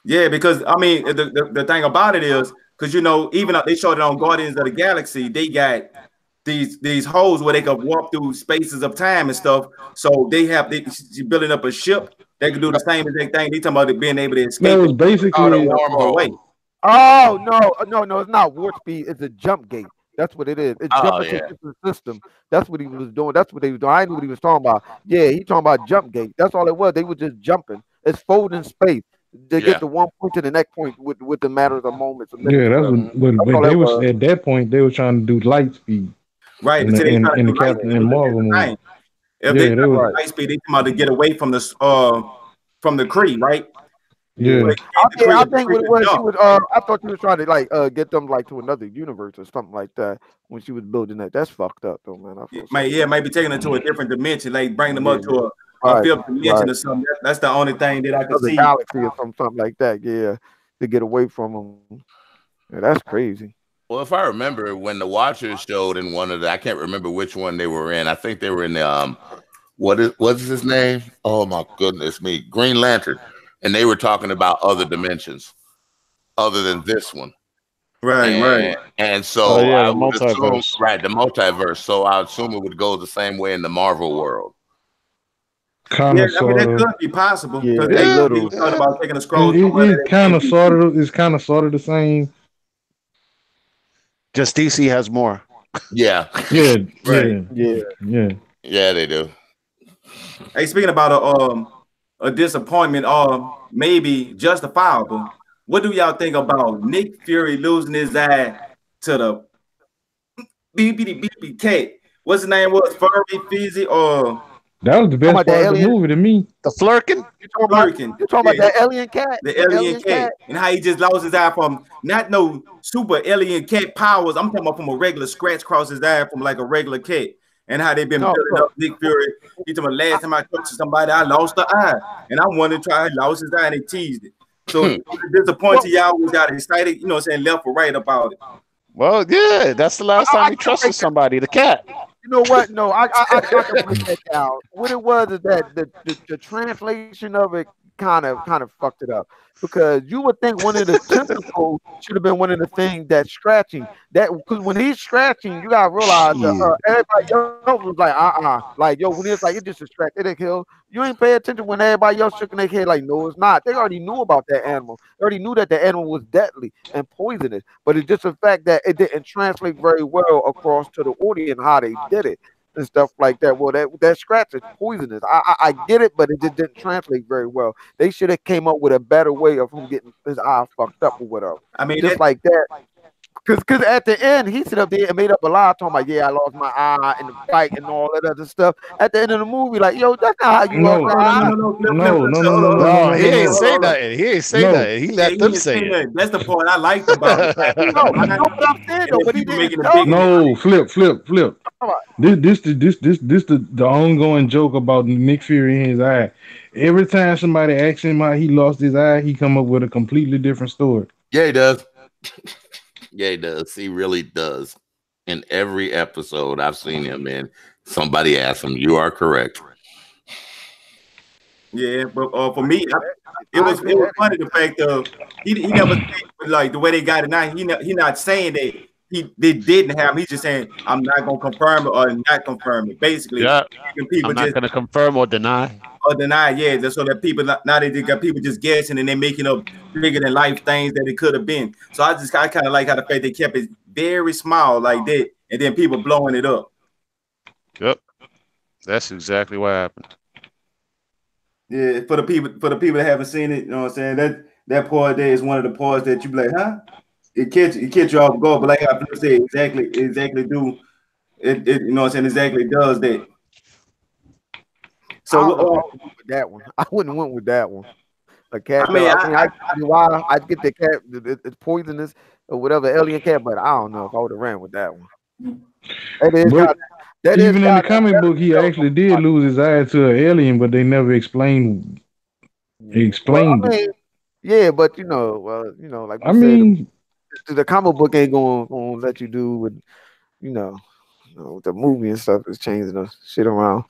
B: Yeah, because I mean, the thing about it is, because you know, even though they showed it on Guardians of the Galaxy, they got these holes where they could warp through spaces of time and stuff. So she's building up a ship that could do the same exact thing. They talking about it being able to
E: That
B: escape
E: was
B: it out of
E: basically
B: far away.
D: Oh no, it's not warp speed. It's a jump gate. That's what it is. It's
C: Oh
D: jumping to
C: yeah.
D: a different system. That's what he was doing. That's what they was doing. I knew what he was talking about. Yeah, he talking about jump gate. That's all it was. They were just jumping. It's folding space. They
C: Yeah.
D: get to one point to the next point with the matters of moments. Of
E: yeah. That's
D: minutes.
E: what.
D: That's
E: But
D: all
E: they
D: that
E: was
D: was.
E: at that point they were trying to do light speed
B: Right,
E: in
B: but
E: the
B: see, they trying to
E: in the
B: do light
E: Captain
B: speed.
E: and
B: But
E: Marvel
B: here's the
E: movie.
B: thing: if they
E: Yeah,
B: try
E: they
B: to
E: was.
B: do light speed, they come out to get away from the from the Kree, right?
E: Yeah.
B: But the
D: I
B: Kree, the
D: think
B: Kree
D: what it
B: could
D: was, she
B: jump.
D: was. I thought she was trying to get them like to another universe or something like that when she was building that. That's fucked up though, man. I feel so.
B: Maybe taking it to a different dimension, like bring them up
D: Yeah,
B: to a
D: right,
B: fifth dimension
D: right.
B: or something. That's the only thing that I could
D: Another
B: see.
D: galaxy or something like that. Yeah, to get away from them. Yeah, that's crazy.
C: Well, if I remember when the Watchers showed in one of the, I can't remember which one they were in. I think they were in the what's his name? Oh my goodness me, Green Lantern, and they were talking about other dimensions other than this one.
B: Right.
C: And so
F: Oh yeah,
C: I
F: the
C: would assume,
F: multiverse.
C: right, the multiverse. So I assume it would go the same way in the Marvel world.
E: Kind
B: Yeah,
E: of,
B: I mean
E: sort
B: that
E: of.
B: could be possible
D: Yeah,
B: because
D: a
F: Yeah,
B: they
D: little.
B: was talking about taking a
E: It,
B: scroll
E: it,
B: somewhere
E: it
B: that
E: kind
B: they
E: of,
B: can't
E: sort of. It's kind of, sort of the same.
F: just DC has more.
C: Yeah,
E: Yeah,
B: Right.
E: yeah,
D: Yeah.
E: yeah.
C: yeah, they do.
B: Hey, speaking about a disappointment, maybe justifiable. What do y'all think about Nick Fury losing his eye to the BBK? What's his name? Was Furry Fizzy or
E: That was the
D: Talking
E: best
D: about that
E: part of the
D: alien.
E: movie to me.
F: The flirking.
B: Flurkin?
D: You talking about
B: Yeah,
D: that alien cat?
B: the
D: The
B: alien
D: alien
B: cat,
D: cat.
B: and how he just lost his eye from not no super alien cat powers. I'm talking about from a regular scratch across his eye from like a regular cat, and how they've been
D: No,
B: building up
D: look.
B: Nick Fury. He told me last time I talked to somebody, I lost the eye, and I wanted to try. I lost his eye, and they teased it. So was it disappointing y'all? Was y'all excited? You know, what I'm saying left or right about it?
F: Well, yeah, that's the last time he trusted somebody. The cat.
D: You know what? No, I can break that down. What it was is that the translation of it kind of fucked it up because you would think one of the tentacles should have been one of the things that's scratching that because when he's scratching, you gotta realize that
F: Yeah.
D: everybody else was like like yo when it's like it just a scratch, it kill. You ain't pay attention when everybody else shook their head like no, it's not. They already knew about that animal. They already knew that the animal was deadly and poisonous, but it's just the fact that it didn't translate very well across to the audience how they did it and stuff like that. Well, that scratch is poisonous. I get it, but it just didn't translate very well. They should have came up with a better way of him getting his eye fucked up or whatever.
B: I mean,
D: Just like that. Cause at the end he sit up there and made up a lie talking about I lost my eye in the fight and all that other stuff. At the end of the movie, like yo, that's not how you lost
E: No,
D: your eye.
F: No, he ain't say
B: Hold on.
F: nothing. He ain't say
E: No.
F: nothing. He
B: Yeah,
F: let
B: he
F: them
B: didn't
F: say
B: say
F: it.
B: that. That's the part I liked about it. Like,
D: No, you know what I'm saying
B: and
D: though,
B: then
D: but he
B: people
D: didn't
B: making a
D: tell
B: big
D: me.
E: No, flip.
D: Come on.
E: This the ongoing joke about Nick Fury in his eye. Every time somebody asks him how he lost his eye, he come up with a completely different story.
C: Yeah, he does. Yeah, he does. He really does. In every episode I've seen him in, somebody asked him, "You are correct."
B: Yeah, but for me, it was funny the fact of he never said like the way they got it now. He not saying that they didn't have him. He's just saying, I'm not gonna confirm it or not confirm it. Basically,
F: Yeah,
B: people
F: I'm not
B: just
F: going to confirm or deny.
B: or deny, yeah, just so that people now they got people just guessing and they're making up bigger than life things that it could have been. So I kind of like how the fact they kept it very small like that, and then people blowing it up.
F: Yep, that's exactly what happened.
B: Yeah, for the people that haven't seen it, you know what I'm saying? That part there is one of the parts that you be like, huh? It catch you off guard, but like I said, exactly do it you know what I'm saying, exactly does that.
D: I don't know if
B: So
D: I would go with that one. I wouldn't went with that one. A
B: I
D: cat
B: mean
D: though. I mean, why I get the cat? It's poisonous or whatever, alien cat. But I don't know if I would have ran with that one. That is
E: But
D: kind. That is
E: even in the
D: kind of
E: comic book, he
D: though.
E: actually did lose his eye to an alien, but they never explained
D: Yeah. Well,
E: explained
D: I
E: it.
D: mean, yeah, but like we
E: I
D: said,
E: mean,
D: the comic book ain't gonna let you do with you know, with the movie and stuff is changing the shit around.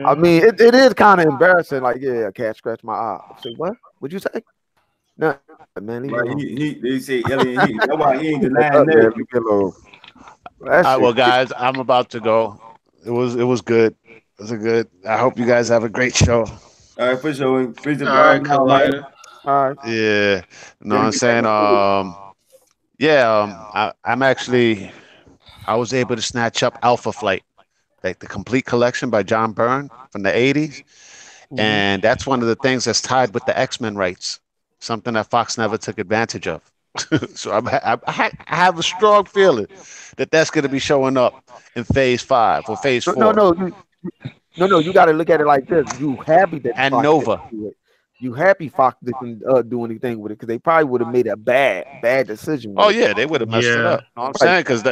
D: I mean, it is kind of embarrassing. Like, yeah, a cat scratched my eye. I say, what? What'd you say? No, man, leave me
B: right,
D: alone.
B: they say alien, that's why he ain't denying
D: Up, man,
B: that.
D: leave me alone.
F: All
D: That
F: right,
D: shit.
F: well, guys, I'm about to go. It was good. It was a good. I hope you guys have a great show.
B: All right, for sure.
A: All right,
B: No, man.
A: Collider.
D: All right.
F: Yeah, you know what
B: Gotta
F: I'm
B: get back
F: saying.
B: into it.
F: Yeah. I'm actually. I was able to snatch up Alpha Flight, like the complete collection by John Byrne from the '80s,
D: Mm-hmm.
F: and that's one of the things that's tied with the X-Men rights. Something that Fox never took advantage of. So I have a strong feeling that that's going to be showing up in Phase 5 or Phase
D: No, no,
F: 4
D: no, no. You got to look at it like this. You happy that
F: and
D: Fox didn't
F: Nova.
D: do it. You happy Fox didn't do anything with it because they probably would have made a bad decision
F: Oh
D: with it.
F: yeah, they would have messed it
A: Yeah.
F: up. You know what I'm
D: Right.
F: saying? Because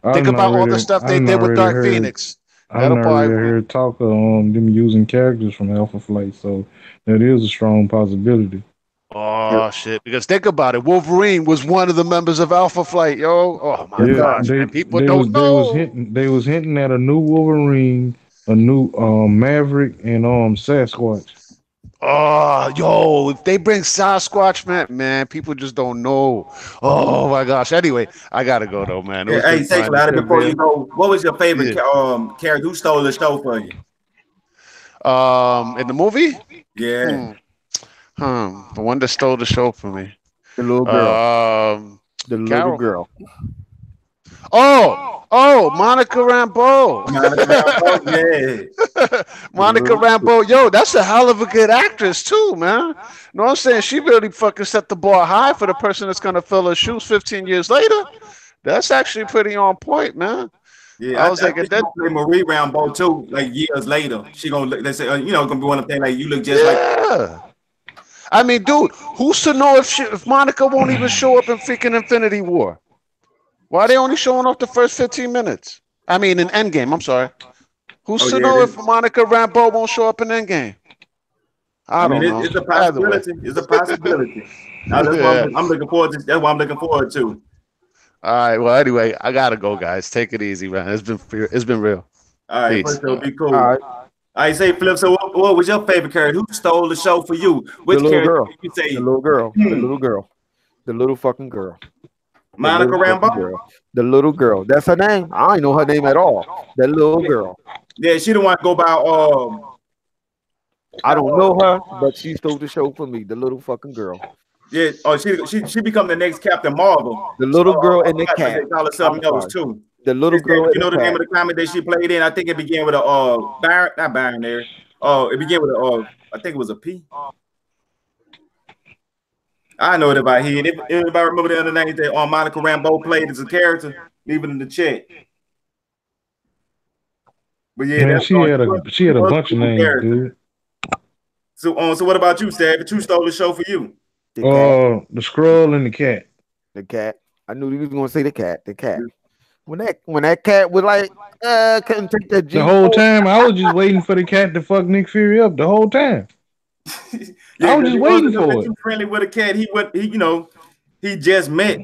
E: I
F: think
E: done
F: about all the
E: already,
F: stuff
E: I
F: they
E: done
F: did with
E: already
F: Dark
E: heard,
F: Phoenix.
E: I done
F: That'll
E: already
F: probably
E: heard talk of them using characters from Alpha Flight, so that is a strong possibility.
D: Yep.
F: oh shit. Because think about it, Wolverine was one of the members of Alpha Flight, yo. Oh my
D: Yes,
E: Yeah,
D: sir.
F: gosh, man, people don't know.
E: they was hinting at a new Wolverine, a new Maverick, and Sasquatch.
F: Oh, yo, if they bring Sasquatch, man, people just don't know. Oh my gosh. Anyway, I gotta go though, man. It
B: Yeah,
F: was
B: hey,
F: good
B: say
F: fun. The
B: Collider, before you
F: trivia.
B: go, what was your favorite
F: Yeah.
B: character? Who stole the show for you?
F: In the movie?
B: Yeah.
F: Hmm. The one that stole the show for me.
D: The little girl.
F: Um,
D: The little
F: Carol.
D: girl.
F: Oh, Monica Rambeau.
B: Monica Rambeau, yeah.
D: The
F: Monica
D: little
F: Rambeau, yo, that's a hell of a good actress too, man. You know what I'm saying? She really fucking set the bar high for the person that's gonna fill her shoes 15 years later. That's actually pretty on point, man.
B: Yeah,
F: I
B: I
F: was like,
B: think she's gonna play Marie Rambeau too, like years later. She gonna let's say, gonna be one of them things like you look just like.
F: yeah. I mean, dude, who's to know if Monica won't even show up in freaking Infinity War? Why are they only showing off the first 15 minutes? I mean, in Endgame. I'm sorry. Who's
B: Oh
F: to
B: yeah,
F: know if Monica Rambeau won't show up in Endgame?
B: I
F: I
B: mean
F: don't know.
B: it's a
F: Either way.
B: possibility. It's a possibility. That's what
F: Yeah.
B: I'm looking forward to. That's what I'm looking forward to.
F: All right. Well, anyway, I gotta go, guys. Take it easy, man. It's been real.
B: All right,
F: Peace.
B: first it'll be
D: All
B: cool.
D: right.
B: I say, Flip. So, what was your favorite character? Who stole the show for you?
D: The
B: Which
D: little
B: character
D: girl.
B: did you
D: The
B: say?
D: little girl. The little girl. The little fucking girl. The
B: Monica
D: little fucking
B: Rambeau?
D: girl. The little girl. That's her name. I ain't know her name at all. That little girl.
B: Yeah, she the one go by.
D: I don't know her, but she stole the show for me. The little fucking girl.
B: Yeah. Oh, she become the next Captain Marvel.
D: The little girl and the
B: I
D: cat.
B: think call her
D: I'm
B: something else
D: sorry.
B: too.
D: The little girl and
B: You know
D: the
B: the name
D: cat.
B: of the comic that she played in? I think it began with a Byron, not Byron there. Oh, it began with a I think it was a P. I know it if I hear it. If I remember the other names that Monica Rambeau played as a character, leave it in the chat. But yeah,
E: Man,
B: that's
E: she had a
B: was
E: bunch
B: a
E: of
B: cool
E: names,
B: character.
E: dude.
B: So what about you, Stab? Who stole the show for you?
D: The cat.
E: The scroll and the cat.
D: The cat. I knew he was gonna say the cat. The cat. When that cat was like, couldn't take that
E: The
D: G.
E: whole time I was just waiting for the cat to fuck Nick Fury up the whole time.
B: Yeah,
E: I was
B: because
E: just
B: he
E: waiting
B: wasn't
E: for it.
B: too friendly with a cat. He just met.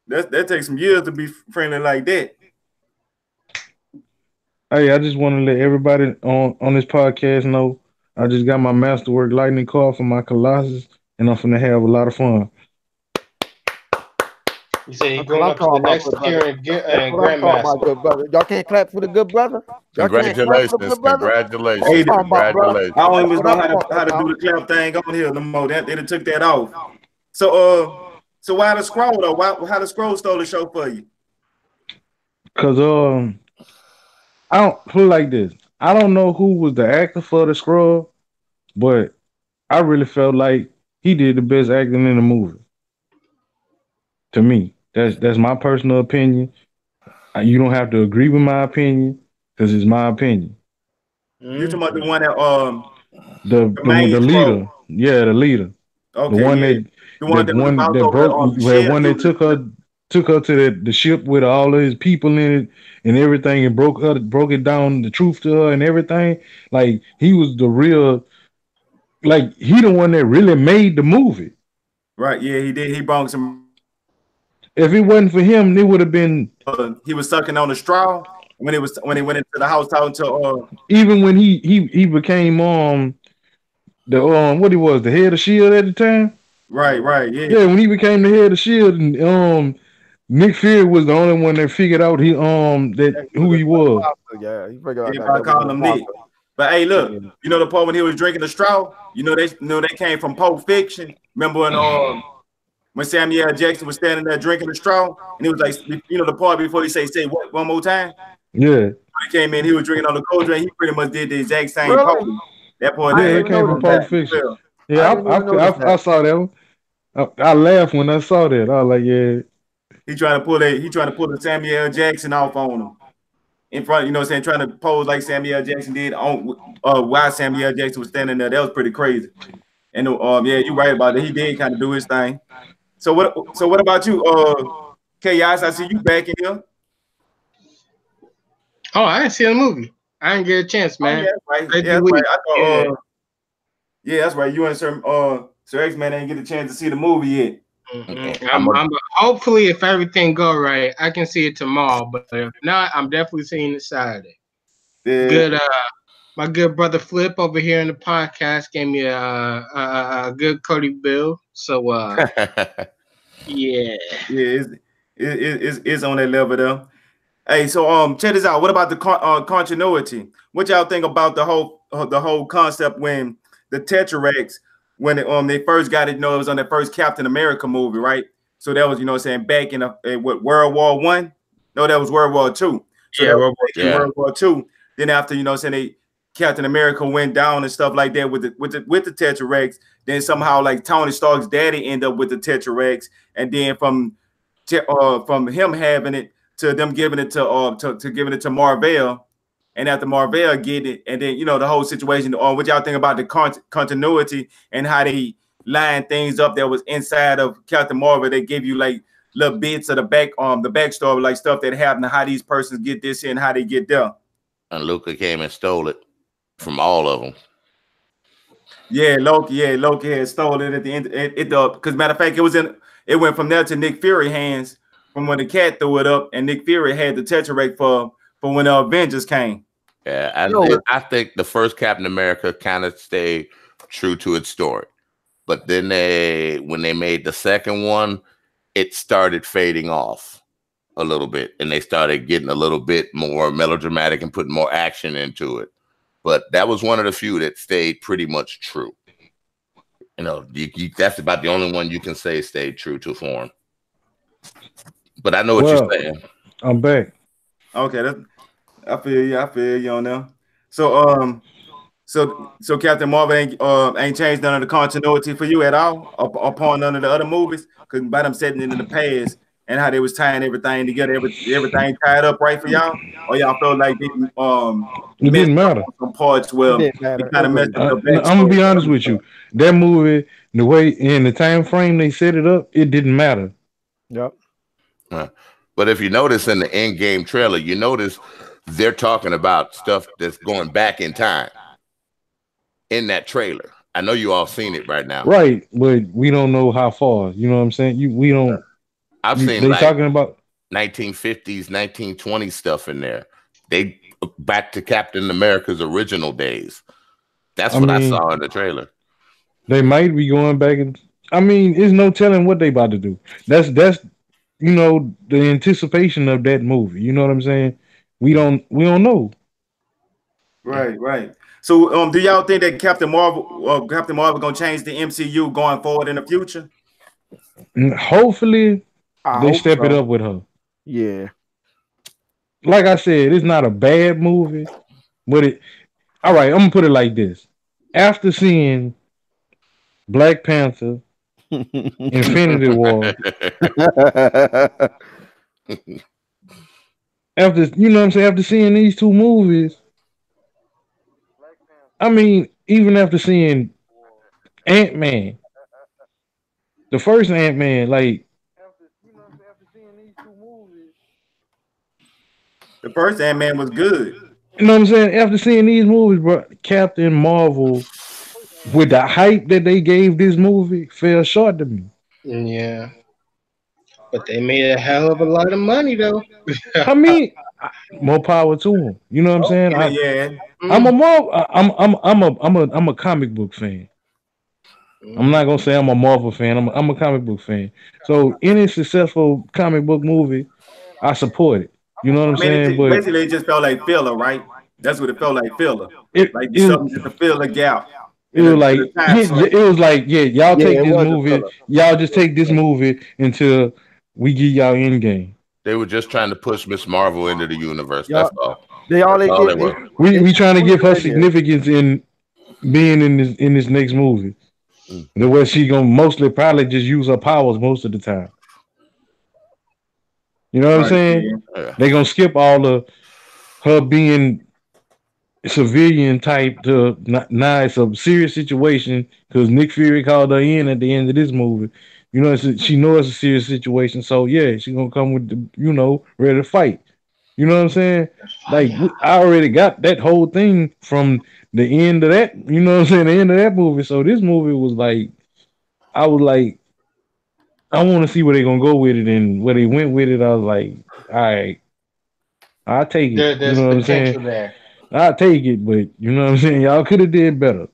B: That takes some years to be friendly like that.
E: Hey, I just want to let everybody on this podcast know I just got my Masterwork Lightning card for my Colossus, and I'm finna have a lot of fun.
A: You say he
D: That's what
A: going
D: I'm
A: up to the
D: talking about,
A: next
D: good
A: tier
D: brother.
A: and
D: That's what I'm talking about,
A: grandmaster.
D: good brother. Y'all can't clap for the good brother. Y'all can't clap for the
C: Congratulations,
D: good brother. That's what I'm
C: congratulations,
D: talking about, bro.
C: congratulations.
B: I don't
D: That's
B: even
D: what
B: know
D: I'm talking
B: how to do
D: about.
B: the clap thing on here no more. They done took that off. So so why the scroll though? How the scroll stole the show for you?
E: Cause I don't put it like this. I don't know who was the actor for the scrub, but I really felt like he did the best acting in the movie. To me, that's my personal opinion. You don't have to agree with my opinion because it's my opinion.
B: You talking about the
A: Mhm.
B: one that the
E: The
B: main
E: leader,
B: scroll?
E: yeah, the leader, the
B: Okay,
E: one
B: yeah, the one that
E: that
B: was
E: broke,
B: about the
E: where
B: ship.
E: one that took her to the ship with all of his people in it and everything, and broke it down the truth to her and everything. Like he was the real, like he the one that really made the movie.
B: Right, yeah, he did. He brought some.
E: If it wasn't for him, it would have been
B: He was sucking on the straw when he went into the house talking to
E: even when he became the what he was, the head of Shield at the time.
B: right, yeah.
E: Yeah, when he became the head of Shield, and Nick Fury was the only one that figured out that
D: Yeah, he was
E: who he
D: an
E: was.
D: imposter. Yeah, he figured out that
B: Everybody
D: that was an
B: calling him Nick.
D: imposter.
B: But hey, look,
D: Yeah.
B: you know the part when he was drinking the straw. They came from Pulp Fiction. Remember when Samuel Jackson was standing there drinking the straw, and he was like, the part before he say what one more time.
E: Yeah,
B: He came in, he was drinking on the cold drink. He pretty much did the exact same pose.
D: Really?
B: That part
D: I
E: yeah,
D: didn't
B: there.
E: that
D: even
E: came from
D: notice
E: Pulp
D: that.
E: Fiction.
D: I
E: Yeah,
D: didn't even notice
E: I
D: that.
E: saw that one. I laughed when I saw that. I was like, yeah,
B: He trying to pull the Samuel Jackson off on him in front. You know what I'm saying? Trying to pose like Samuel Jackson did on why Samuel Jackson was standing there. That was pretty crazy. And yeah, you're right about that. He did kind of do his thing. So what about you, Chaos? I see you back in here.
A: Oh, I didn't see the movie. I didn't get a chance,
B: Oh
A: man.
B: yeah, that's right.
A: Crazy
B: Yeah, that's right.
A: week.
B: I
A: Yeah.
B: thought yeah, that's right. You and Sir X Man didn't get a chance to see the movie yet.
A: Mm-hmm.
C: I'm a,
A: Hopefully, if everything go right, I can see it tomorrow. But if not, I'm definitely seeing it Saturday.
B: Yeah,
A: Good. My good brother Flip over here in the podcast gave me a good Cody Bill. So yeah.
B: yeah, it's on that level though. Hey, so check this out. What about the continuity? What y'all think about the whole concept when the Tetrarchs when they first got it? It was on that first Captain America movie, right? So that was what I'm saying back in what World War I? No, that was World War II. So
A: Yeah,
B: that was
A: Robert.
B: back in
C: yeah,
B: World War II. Then after saying Captain America went down and stuff like that with the Tetrarchs. Then somehow like Tony Stark's daddy ended up with the Tetrarchs, and then from him having it to them giving it to giving it to Marvel, and after Marvel get it, and then the whole situation. What y'all think about the continuity and how they line things up that was inside of Captain Marvel? They give you like little bits of the backstory, like stuff that happened, how these persons get this and how they get there.
C: and Luca came and stole it from all of them.
B: Yeah, Loki had stolen it at the end. Because matter of fact, it went from there to Nick Fury hands from when the cat threw it up, and Nick Fury had the Tetrarch for when the Avengers came.
C: Yeah, I think the first Captain America kind of stayed true to its story, but then when they made the second one, it started fading off a little bit, and they started getting a little bit more melodramatic and putting more action into it. But that was one of the few that stayed pretty much true. That's about the only one you can say stayed true to form. But I know what you're
E: well,
C: saying.
E: I'm back.
B: Okay, I feel you on them. So Captain Marvel ain't changed none of the continuity for you at all upon none of the other movies, because by them setting it in the past and how they was tying everything together, everything tied up right for y'all, or y'all felt like they
E: It
B: messed
E: didn't
B: up
E: matter.
B: on some parts.
D: It
B: Well,
D: didn't
B: they
D: matter.
B: kind
D: It
B: of
D: really
B: messed up
D: didn't.
B: the
E: I'm gonna
B: backstory
E: be
B: for
E: honest
B: other
E: with
B: stuff.
E: you. That movie, the way in the time frame they set it up, it didn't matter.
D: Yep.
C: But if you notice in the end game trailer, you notice they're talking about stuff that's going back in time in that trailer. I know you all seen it right now.
E: Right, but we don't know how far. You know what I'm saying? We don't.
C: I've seen
E: They
C: like
E: talking about
C: 1950s, 1920s stuff in there. They back to Captain America's original days. That's
E: I
C: what I
E: mean,
C: saw in the trailer.
E: they might be going back and. I mean, there's no telling what they about to do. That's the anticipation of that movie. You know what I'm saying? We don't know.
B: Right. So, do y'all think that Captain Marvel gonna change the MCU going forward in the future?
E: And hopefully
D: I
E: they
D: hope
E: step it
D: so.
E: up with her.
D: Yeah.
E: Like I said, it's not a bad movie, but it. All right, I'm gonna put it like this: after seeing Black Panther, Infinity War, after what I'm saying, after seeing these two movies, I mean, even after seeing Ant Man, the first Ant Man, like after seeing these two movies,
B: The first Ant-Man was good.
E: you know what I'm saying? After seeing these movies, bro, Captain Marvel, with the hype that they gave this movie, fell short to me.
A: Yeah, but they made a hell of a lot of money though.
E: I mean, more power to them. You know what I'm saying?
B: Yeah.
E: I'm a
A: Mm,
E: Marvel. I'm a comic book fan. I'm not
A: mm.
E: gonna say I'm a Marvel fan. I'm a comic book fan. So any successful comic book movie, I support it. You know what I'm
B: I mean,
E: saying? But
B: basically it just felt like filler, right? That's what it felt like, filler.
E: it
B: Like
E: it
B: something just to fill a gap
E: it
B: in
E: was
B: the
E: like
B: time
E: it
B: frame.
E: was like yeah, y'all
D: Yeah,
E: take
D: it
E: this
D: was a
E: movie,
D: filler.
E: y'all just take this movie until we get y'all in game.
C: They were just trying to push Miss Marvel into the universe.
D: Y'all,
C: That's all.
D: they all
C: That's
D: they
C: all they
D: did.
C: were.
E: We trying to
D: Squeeze
E: give her
D: it in there.
E: significance in being in this next movie.
C: Mm.
E: The way she gonna mostly probably just use her powers most of the time. You know what I'm
B: Right,
E: saying?
B: yeah.
C: Yeah.
E: They gonna skip all of her being civilian type to now it's a serious situation because Nick Fury called her in at the end of this movie. She knows it's a serious situation, so yeah, she gonna come with ready to fight. You know what I'm saying? Like
A: Fire.
E: I already got that whole thing from the end of that. You know what I'm saying? The end of that movie. So this movie was like, I was like, I want to see where they gonna go with it, and where they went with it. I was like, all right, I'll take it. You
A: There's
E: know what I'm saying?
A: potential there.
E: I'll take it, but you know what I'm saying? Y'all could have did better.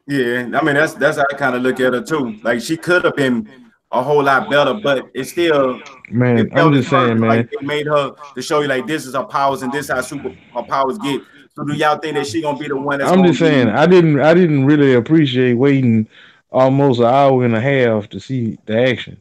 B: Yeah, I mean that's how I kind of look at her too. Like she could have been a whole lot better, but it
E: Man, I'm
B: felt as
E: just saying,
B: perfect. Like
E: man.
B: they made her to show you like this is her powers and this how super her powers get. So do y'all think that she gonna be the one that's
E: I'm
B: gonna
E: just saying,
B: be?
E: I didn't really appreciate waiting almost an hour and a half to see the action.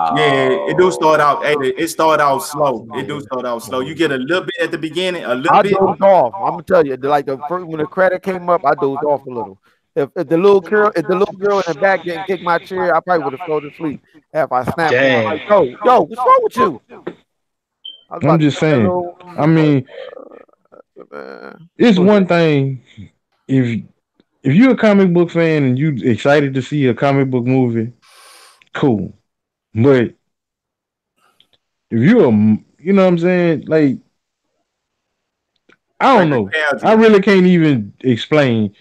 B: Yeah, it do
C: Wow.
B: start out. Hey, it start out slow. It do
A: Yeah.
B: start out slow. You get a little bit at the beginning, a little
D: I
B: bit.
D: dozed off. I'm gonna tell you, like the first when the credit came up, I dozed off a little. If the little girl in the back didn't kick my chair, I probably would have fell asleep after I snapped out.
A: Damn.
D: Like, yo, what's wrong with you? I was
E: I'm
D: about to
E: just
D: take that
E: saying.
D: little.
E: I mean,
D: Man.
E: it's
D: What was
E: one thing if you're a comic book fan and you excited to see a comic book movie, cool. But if you know what I'm saying, like I
B: Like
E: don't
B: the
E: know, I
B: casual.
E: really can't even explain.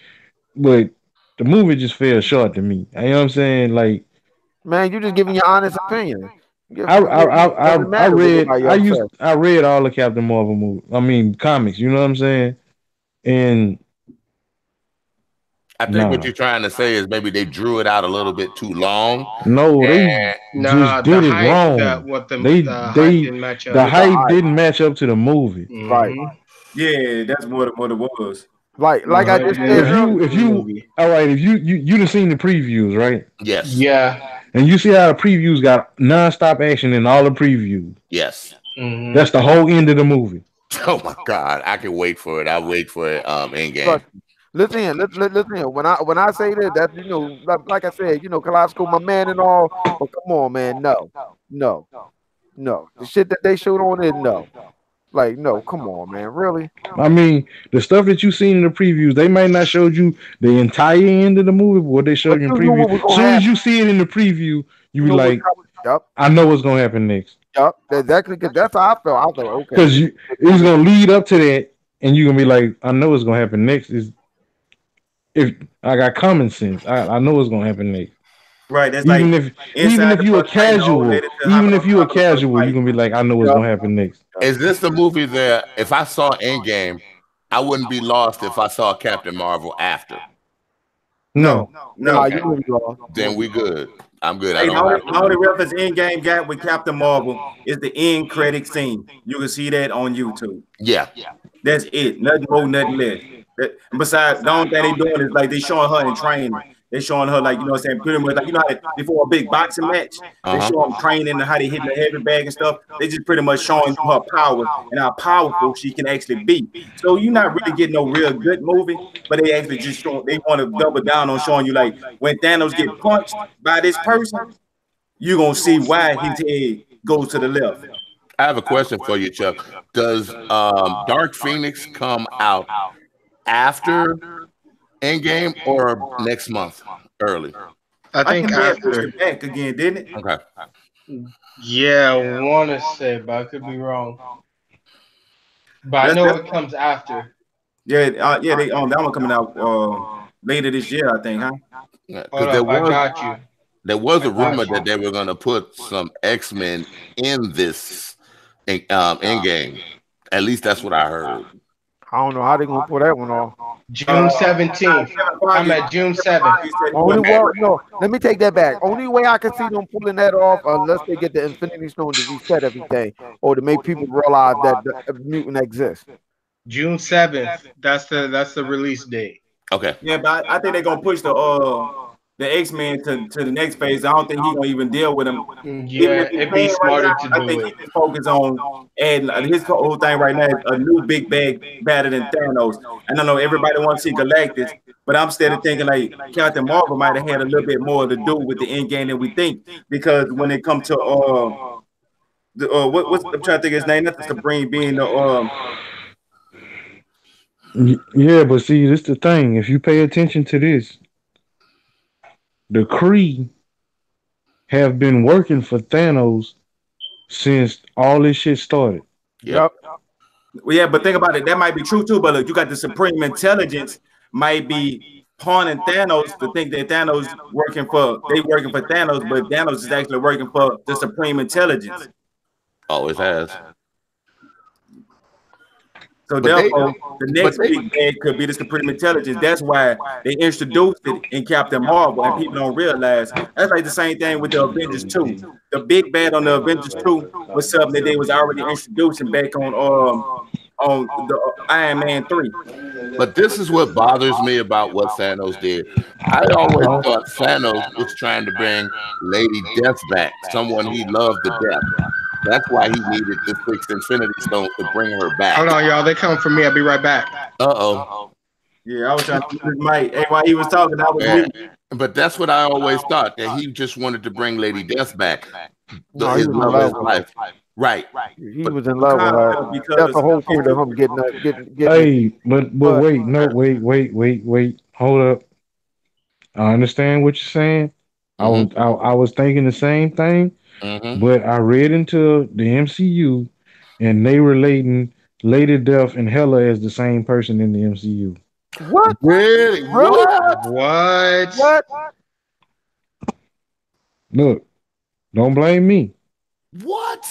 E: But the movie just fell short to me. You know what I'm saying? Like
D: Man, you just giving your honest opinion.
E: I I I
D: It doesn't
E: I
D: matter what
E: read
D: nobody else says.
E: I read all the Captain Marvel movies. I mean comics. You know what I'm saying? And
C: I think what
E: nah,
C: you're trying to say is maybe they drew it out a little bit too long.
E: no, they
C: And
E: just
A: Nah, the
E: did it
A: hype that
E: wrong.
A: what
E: They
A: the hype
E: they
A: didn't match
E: the
A: up.
D: With the
E: hype
D: eye,
E: didn't match up to the movie.
D: right?
A: Mm-hmm.
B: Yeah, that's what it was.
D: Like I just said
E: If
A: 100
E: you
D: earlier.
E: if you
A: movie.
E: all right, if you done seen the previews, right?
C: yes,
A: Yeah.
E: And you see how the previews got nonstop action in all the previews.
C: yes.
A: Mm-hmm.
E: That's the whole end of the movie.
C: Oh my God, I can wait for it. I'll wait for it. In game.
D: Trust me. Listen, here, listen. Here. When I say this, that like I said, Kaleidoscope, my man and all. But come on, man, no, no. The shit that they showed on it, no. Like, no, come on, man, really?
E: I mean, the stuff that you seen in the previews, they might not showed you the entire end of the movie, but what they
D: But
E: showed you in
D: you knew
E: preview.
D: what was
E: As
D: gonna
E: soon as
D: happen.
E: you see it in the preview, you
D: You
E: be
D: know what?
E: like,
D: Yup,
E: I know what's gonna happen next.
D: yup. Exactly. Cause that's how I felt. I was like, okay,
E: Because it's gonna lead up to that, and you're gonna be like, I know what's gonna happen next. Is if I got common sense, I know what's gonna happen next.
B: Right. That's like
E: Even if even
B: inside
E: if
B: the
E: you a
B: bus fighting the old
E: casual,
B: lady to
E: even
B: hopping
E: if
B: on
E: you a
B: top of the bus
E: casual, you're
B: fight.
E: gonna be like, I know what's
D: yup,
E: gonna happen next.
D: yup.
C: Is this the movie that if I saw Endgame, I wouldn't be lost if I saw Captain Marvel after?
B: No,
E: No,
B: no.
D: Nah, you
C: Okay,
D: wouldn't be lost. You
C: then
D: wouldn't be
C: we
D: lost.
C: good. I'm good. I
B: Hey,
C: don't have
B: the only
C: to.
B: reference Endgame got with Captain Marvel is the end credit scene. You can see that on YouTube.
C: Yeah.
B: That's it. Nothing more, nothing less. Besides, the only thing they doing is like they showing her in training. They showing her like, you know what I'm saying, pretty much like, you know how before a big boxing match, they
C: Uh-huh.
B: show them training and how they hitting the heavy bag and stuff. They just pretty much showing you her powers and how powerful she can actually be. So you're not really getting no real good movie, but they actually just show, they want to double down on showing you like when Thanos get punched by this person, you're gonna see why his head goes to the left.
C: I have a question for you, Chuck. Does Dark Phoenix come out after Endgame or next month early?
A: I
B: I
A: think
B: think they had pushed
A: after.
B: it back again, didn't it?
C: Okay.
A: Yeah, I want to say, but I could be wrong. But I know
B: That's
A: it comes after.
B: yeah, they that one coming out later this year, I think, huh?
A: Hold
C: Because
A: up, I got you.
C: there was
A: I
C: a rumor
A: got
C: that
A: you.
C: they were going to put some X-Men in this Endgame. At least that's what I heard.
D: I don't know how they gonna pull that one off.
A: June 17th. I'm at June 7th.
D: Only
C: Okay.
D: well, no. Let me take that back. Only way I can see them pulling that off, unless they get the Infinity Stone to reset everything, or to make people realize that the mutant exists.
A: June 7th. That's the release date.
C: Okay.
B: Yeah, but I think they're gonna push the X-Men to the next phase. I don't think he's gonna even deal with him. Even
A: Yeah,
B: if he
A: it'd be
B: can right
A: smarter
B: now,
A: to
B: I
A: do
B: think he
A: it.
B: just focus on adding his whole thing right now is a new big bag better than Thanos. And I know everybody wants to see Galactus, but I'm still thinking like Captain Marvel might have had a little bit more to do with the end game than we think. Because when it comes to what's I'm trying to think of his name, not the Supreme being the
E: Yeah, but see, this the thing. If you pay attention to this, the Kree have been working for Thanos since all this shit started.
C: Yep.
D: Yep.
B: well, yeah, but think about it. That might be true too. But look, you got the Supreme Intelligence might be pawning Thanos to think that Thanos working for Thanos, but Thanos is actually working for the Supreme Intelligence.
C: Always has.
B: So
C: But they,
B: therefore, the
C: but
B: next
C: they,
B: big bad could be the Supreme Intelligence. That's why they introduced it in Captain Marvel, and people don't realize that's like the same thing with the Avengers 2. The big bad on the Avengers 2 was something that they was already introducing back on the Iron Man 3.
C: but this is what bothers me about what Thanos did. I always thought Thanos was trying to bring Lady Death back, someone he loved to death. That's why he needed the 6 Infinity Stones to bring her back.
A: Hold on, y'all. They coming for me. I'll be right back.
C: Uh-oh.
B: Yeah, I was trying to use his mic. Hey, while he was talking, I was
C: Yeah.
B: muting.
C: But that's what I always thought, that he just wanted to bring Lady Death back,
D: No, he
C: his
D: was in
C: love of his
D: love with her.
C: life. Right.
D: He
C: But
D: was in love with her.
B: Because
D: That's the whole point of him getting.
E: Hey, but
D: But
E: wait, no, wait. Hold up. I understand what you're saying. I was thinking the same thing,
C: mm-hmm.
E: but I read into the MCU and they relating Lady Death and Hela as the same person in the MCU.
D: what?
C: Really?
D: Really?
C: What?
A: What?
D: What?
E: Look, don't blame me.
C: What?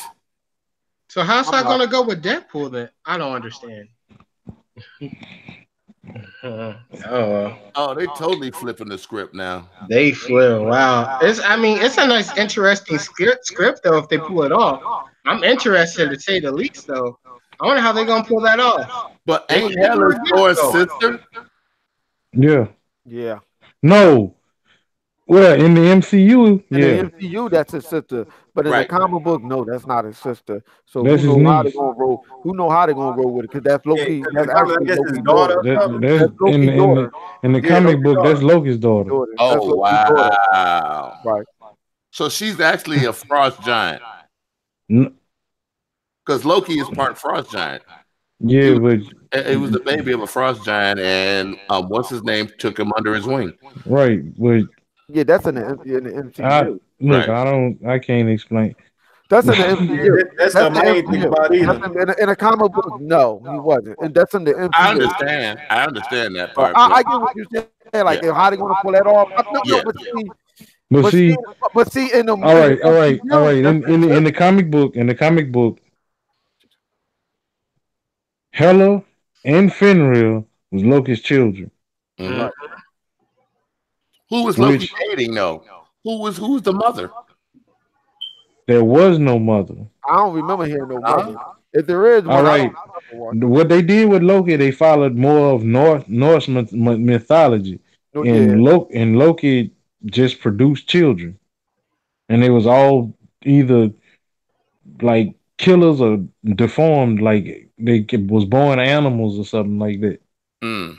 A: So how's that gonna go with Deadpool then? I don't understand. Oh,
C: Oh, they totally flipping the script now.
A: they flip. Wow. It's a nice, interesting script though. If they pull it off, I'm interested to say the least though. I wonder how they're gonna pull that off.
C: But
A: They
C: ain't
A: could do
C: Hela
A: it good,
C: Thor's
A: though.
C: sister?
E: Yeah.
D: Yeah.
E: No. Well, in the MCU,
D: In
E: yeah.
D: the MCU, that's his sister, but in the
C: Right.
D: comic book, no, that's not his sister. So
E: That's his
D: who know how they
E: niece.
D: gonna roll? Who know how they gonna roll with it? Because that's
B: Yeah,
D: Loki. That's
B: I
D: actually
B: guess his
D: Loki's
B: daughter.
D: daughter.
E: That's
D: That's Loki's daughter.
E: in the
B: Yeah,
E: comic
B: Loki's
E: book,
B: daughter.
E: that's Loki's daughter.
D: That's
C: Oh,
D: Loki's daughter.
C: wow.
D: Right.
C: So she's actually a frost giant.
E: N-
C: Because Loki is part frost giant.
E: Yeah, but
C: It was the baby of a frost giant, and what's his name took him under his wing.
E: right, but
D: Yeah, that's in the MCU.
E: look,
C: Right.
E: I can't explain.
D: That's in the
B: Yeah,
D: MCU.
B: that's
D: That's
B: the
D: the
B: main thing
D: MCU.
B: about either.
D: In a comic book, no, he wasn't, and that's in the
C: I
D: MCU.
C: understand. I understand that
D: But
C: part.
D: I get what you're saying. Like,
C: Yeah.
D: how they gonna pull that off? No,
C: Yeah.
E: But
D: but
E: see,
D: see, but see, in the
E: all right.
D: MCU,
E: In the comic book, Hela and Fenrir was Loki's children,
C: Mhm.
D: Right.
C: Who was Loki
E: which
C: dating though? Who's the mother?
E: There was no mother.
D: I don't remember hearing no mother. If there is
E: All
D: one, I
E: right.
D: don't remember one.
E: What they did with Loki, they followed more of Norse mythology,
D: No,
E: and
D: yeah.
E: Loki just produced children, and they was all either like killers or deformed, like was born animals or something like that.
C: Mm.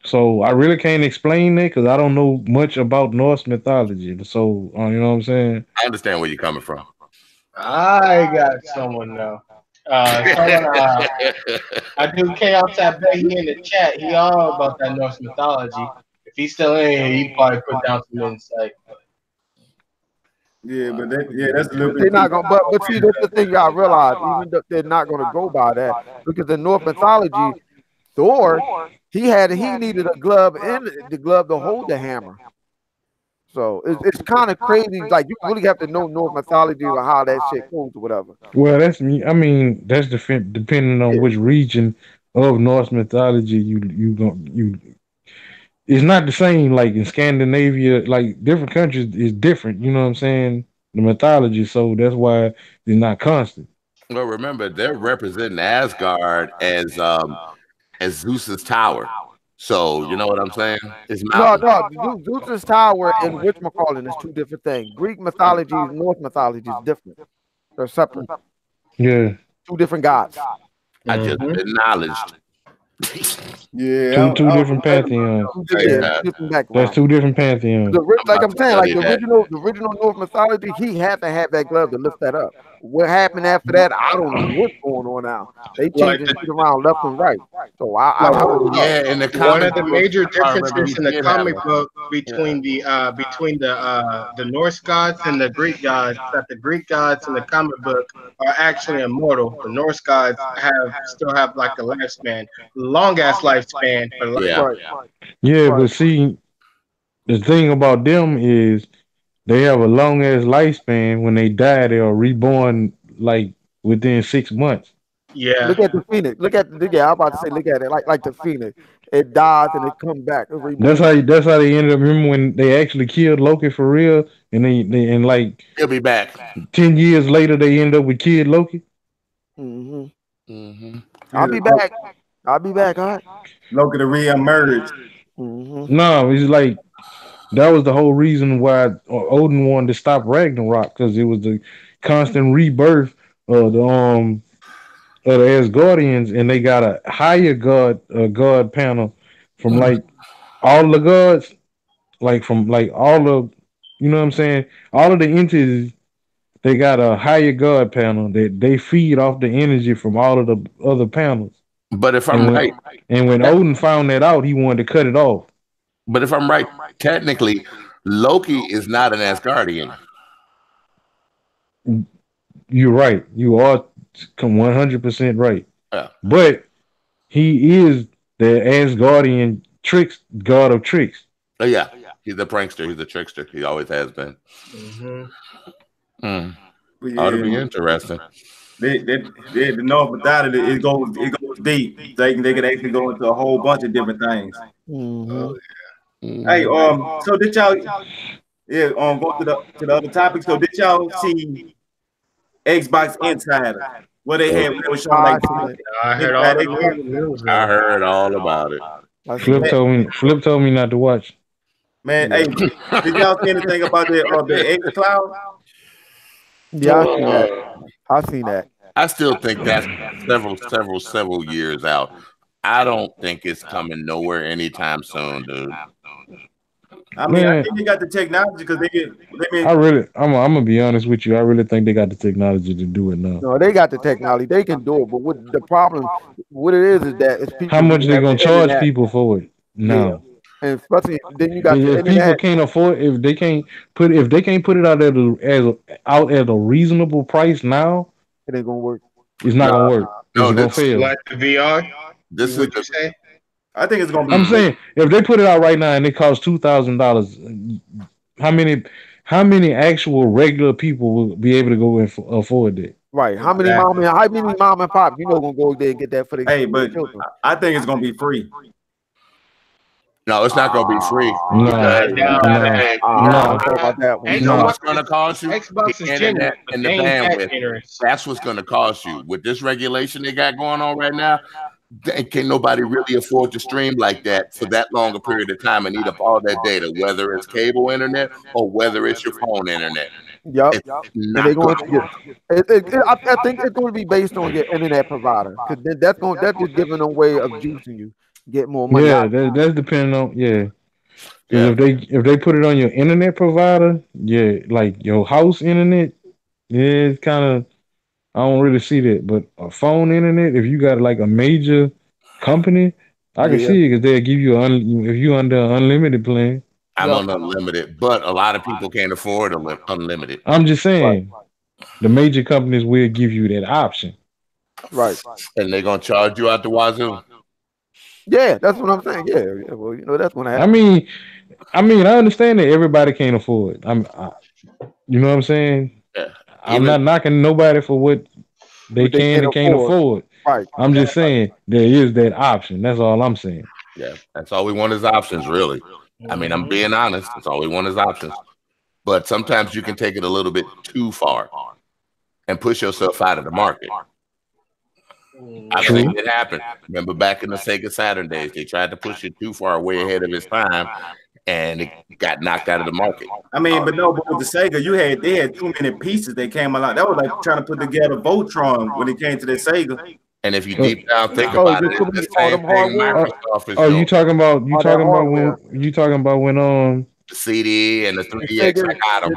E: So I really can't explain that because I don't know much about Norse mythology. So you know what I'm saying?
C: I understand where you're coming from.
A: I got someone though. I do chaos at bay. He in the chat. He all about that Norse mythology. If he's still in here, he probably put down some insight.
B: Yeah, but that's a little
D: But
B: bit
D: they're
B: too.
D: not gonna. But see, that's the thing y'all realize. Even though they're not gonna go by that because in Norse mythology, Thor, he needed a glove and the glove to hold the hammer. So it's kind of crazy. Like you really have to know Norse mythology or how that shit goes or whatever.
E: Well, that's me. I mean, that's depending on
D: Yeah.
E: which region of Norse mythology you. It's not the same like in Scandinavia. Like different countries is different. You know what I'm saying? The mythology, so that's why it's not constant.
C: Well, remember they're representing Asgard as Zeus's tower. So you know what I'm saying? It's
D: No,
C: mountain.
D: no, Zeus's tower and whatchamacallit is two different things. Greek mythology, Norse mythology is different. They're separate.
E: Yeah,
D: Two different gods.
C: I just acknowledged.
B: Yeah,
E: two different pantheons.
D: Two different
E: That's
D: backgrounds.
E: two different pantheons.
D: Like I'm saying, like
C: Study that.
D: the original Norse mythology, he had to have that glove to lift that up. What happened after that, I don't know what's going on now. They
A: Like
D: changing shit around left and right. So I
A: Like
D: don't know.
C: Yeah, in the
A: one
C: comic
A: of the
C: book,
A: major
C: I remember
A: differences
C: he
A: in the
C: did have
A: comic
C: one.
A: book between the Norse gods and the Greek gods, that the Greek gods in the comic book are actually immortal. The Norse gods still have like a lifespan, long ass lifespan for
C: Yeah.
D: Right.
E: Yeah, but
D: Right.
E: see, the thing about them is they have a long ass lifespan. When they die, they are reborn like within 6 months.
A: yeah.
D: Look at the phoenix. Look at the I'm about to say, look at it like the phoenix. It dies and it comes back. It
E: That's
D: reborn.
E: how they ended up. Remember when they actually killed Loki for real, and they and like
C: He'll be back.
E: 10 years later they end up with Kid Loki.
D: Mm-hmm.
C: Mm-hmm.
D: I'll be back. I'll be back. All right.
B: Loki to re-emerge.
D: Mm-hmm.
E: No, it's like that was the whole reason why Odin wanted to stop Ragnarok because it was the constant rebirth of the Asgardians, and they got a higher god panel from like all the gods, like from like all of, you know what I'm saying, all of the entities. They got a higher god panel that they feed off the energy from all of the other panels.
C: But if
E: And
C: I'm
E: when
C: right,
E: Odin found that out, he wanted to cut it off.
C: but if I'm right, technically, Loki is not an Asgardian.
E: You're right. You are 100% right.
C: Yeah.
E: But he is the Asgardian god of tricks.
C: Oh, yeah. He's a prankster. He's a trickster. He always has been.
A: Mm-hmm.
B: But
C: Ought to
B: yeah,
C: be interesting.
B: the North mythology it goes deep. They can actually go into a whole bunch of different things.
D: Mm-hmm.
B: Hey, so did y'all go to the other topic? So did y'all see Xbox Insider? What they had when they were showing like
A: I heard all the news.
C: I heard all about it.
E: Flip told me not to watch.
B: Man, hey, did y'all see anything about the X Cloud?
D: Yeah, I seen that. I seen that.
C: I still think that's several years out. I don't think it's coming nowhere anytime soon, dude.
B: I mean, I
E: Man,
B: think they got the technology because
E: I'm gonna be honest with you. I really think they got the technology to do it now.
D: No, they got the technology. They can do it. But what the problem, what it is that it's people.
E: How much they
D: have
E: gonna
D: the
E: charge
D: internet.
E: people for it? No.
D: And especially then you got the
E: If people
D: internet.
E: can't afford, if they can't put it out at a reasonable price now,
D: It ain't gonna work.
E: it's not gonna work.
C: No,
E: It's gonna
C: this
E: fail.
A: Like the VR.
C: this
A: Would you
C: is
A: say?
B: I think it's gonna be.
E: I'm saying if they put it out right now and it costs $2,000, how many actual regular people will be able to go and afford that?
D: Right. How many
A: Exactly.
D: mom and pop, gonna go there and get that for the
B: Hey, but
D: children?
B: I think it's gonna be free.
C: No, it's not going to be free
E: No,
A: I
C: because you
A: doubt
C: got to
A: that.
C: pay.
D: I don't know about that one.
C: You know
E: no.
C: what's going to cost you? The
A: Xbox is generous,
C: internet
A: but
C: and
A: they
C: the
A: ain't that
C: bandwidth.
A: generous.
C: That's what's going to cost you. With this regulation they got going on right now, can nobody really afford to stream like that for that long a period of time and eat up all that data, whether it's cable internet or whether it's your phone internet.
D: Yep.
C: It's
D: And they're
C: not
D: going
C: going
D: to
C: to
D: get.
C: work.
D: I think it's going to be based on your internet provider, because that's just giving them way of juicing you, get more money
E: Yeah,
D: out.
E: that's depending on because
C: Yeah.
E: if they put it on your internet provider, yeah, like your house internet, yeah, it's kind of I don't really see that. But a phone internet, if you got like a major company, I can
D: Yeah.
E: see it because they'll give you if you under an unlimited plan.
C: I'm
D: Yep.
C: on unlimited, but a lot of people can't afford unlimited.
E: I'm just
D: Right.
E: saying the major companies will give you that option.
D: Right.
C: And they're going to charge you out the wazoo.
D: Yeah, that's what I'm saying. Yeah. Yeah. Well, that's going to
E: I
D: happen.
E: mean, I understand that everybody can't afford it. You know what I'm saying?
C: Yeah.
E: I'm
C: Even
E: not knocking nobody for what they
D: What they
E: can
D: can't
E: and can't
D: afford.
E: afford.
D: Right.
E: I'm just saying there is that option. That's all I'm saying.
C: yeah, that's all we want is options, really. I mean, I'm being honest. That's all we want is options. But sometimes you can take it a little bit too far and push yourself out of the market. I've
E: True.
C: seen it happen. Remember back in the Sega Saturn days, they tried to push it too far way ahead of its time, and it got knocked out of the market.
B: I mean, but no, but with the Sega, they had too many pieces that came along. That was like trying to put together Voltron when it came to the Sega.
C: And if you
E: Uh,
C: deep down think
D: Oh,
C: about it,
D: just too
C: it's
D: many
C: the
D: all
C: same
D: them
C: thing
D: hardware.
C: Microsoft is
E: Oh,
C: doing.
E: you
D: All that
E: talking about
D: hardware.
E: when
C: The CD and the
D: The
C: 3DX,
D: Sega,
C: I got them.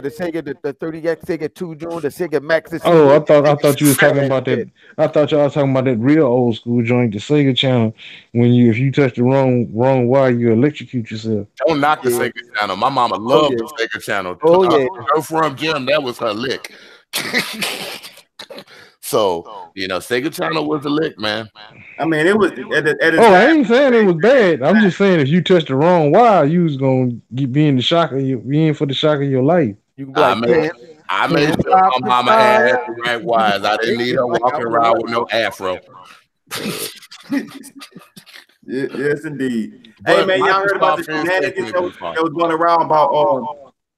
D: the Sega, the 30X, Sega 2 joint, the Sega Maxis
E: Oh,
D: CD,
E: I thought you was
D: all
E: talking
D: that
E: about that.
D: shit.
E: I thought y'all was talking about that real old school joint, the Sega channel. When if you touch the wrong wire, you electrocute yourself.
C: Don't knock the
D: Yeah.
C: Sega channel. My mama
D: Oh
C: loved
D: yeah.
C: the Sega channel.
D: Oh yeah.
C: Her from Jim, that was her lick. So, Sega channel was a lick, man.
B: I mean, it was at the
E: Oh, I
B: time.
E: ain't saying it was bad. I'm just saying if you touched the wrong wire, you was gonna be in the shock of be in for the shock of your life.
D: You can be
C: I
D: like
C: made I made
D: can't
C: sure
D: stop
C: my
D: the
C: mama had
D: fire.
C: the right wires. I didn't need her
D: Like I
C: walking
D: don't know
C: around
D: what.
C: with no afro.
B: Yes, indeed. Hey
C: But
B: man, y'all heard about the
C: Microsoft is
B: shenanigans
C: taking it
B: that
C: too
B: was,
C: far.
B: that was going around about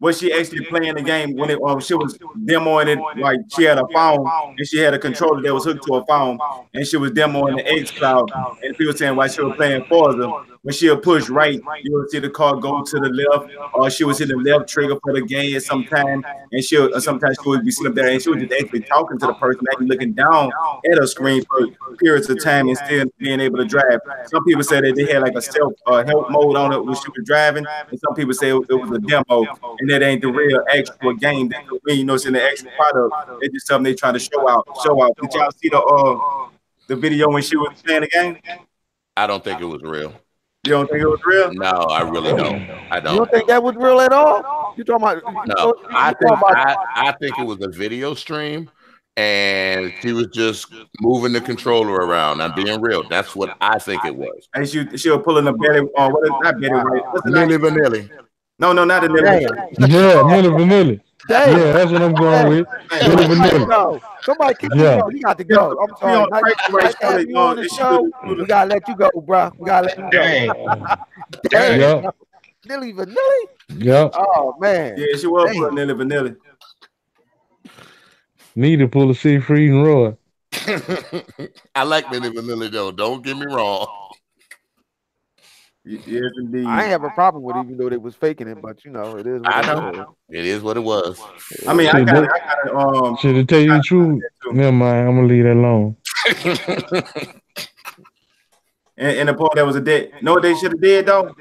B: was she actually playing the game when she was demoing it, like she had a phone and she had a controller that was hooked to a phone and she was demoing the X Cloud and people saying why she was playing Forza. When she'll push right, you will see the car go to the left, or she was hit the left trigger for the game sometime, and sometimes she would be sitting up there and she was just actually talking to the person, actually looking down at her screen for periods of time and still being able to drive. Some people said that they had like a self help mode on it when she was driving, and some people say it was a demo, and that ain't the real actual game. That could mean, it's in the actual product. It's just something they trying to show out. Show out. Did y'all see the video when she was playing the game?
C: I don't think it was real.
B: You don't think it was real?
C: No, I really don't. I
D: You
C: don't.
D: don't think that was real at all? You talking about?
C: No, I
D: You talking about?
C: I think it was a video stream, and she was just moving the controller around. I'm being real. That's what I think it was.
B: And she was pulling the belly. What is not belly white? What's the name?
C: Milli Vanilli.
B: No, not the name.
D: Damn.
E: Yeah, Milli Vanilli.
D: Damn.
E: Yeah, that's what I'm going with.
B: Damn.
E: Milli
D: Somebody
E: Vanilli.
D: go. Somebody kick
E: Yeah.
D: you go. You got to go. I'm sorry.
B: on crazy right
D: Like
B: shoulder,
D: you on the
B: and she
D: show.
B: do
D: We gotta let you go, bro. We gotta let you go.
A: Dang.
D: Damn.
E: Yeah.
D: Milli Vanilli.
E: Yeah.
D: Oh man.
B: Yeah, she was
D: Damn.
B: pulling Nelly Vanilli.
E: Need to pull a Siegfried and Roy.
C: I like Milli Vanilli though. Don't get me wrong.
B: Yes, indeed.
D: I ain't have a problem with it, even though they was faking it, but it is what
C: I
D: it
C: know. It is what it was.
B: I mean, I
E: Shit,
B: got
E: Shit, to tell you the truth, never mind. I'm gonna leave that alone.
B: and the part that was a dead. Know what they should have did though?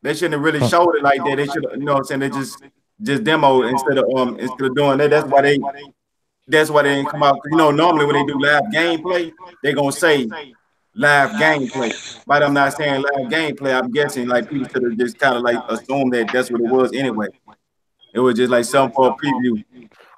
B: They shouldn't have really showed it like that. They should have, what I'm saying, they just demoed instead of doing that. That's why they didn't come out. Normally when they do live gameplay, they're gonna say live gameplay. But I'm not saying live gameplay. I'm guessing like people should have just kind of like assumed that that's what it was anyway. It was just like something for a preview.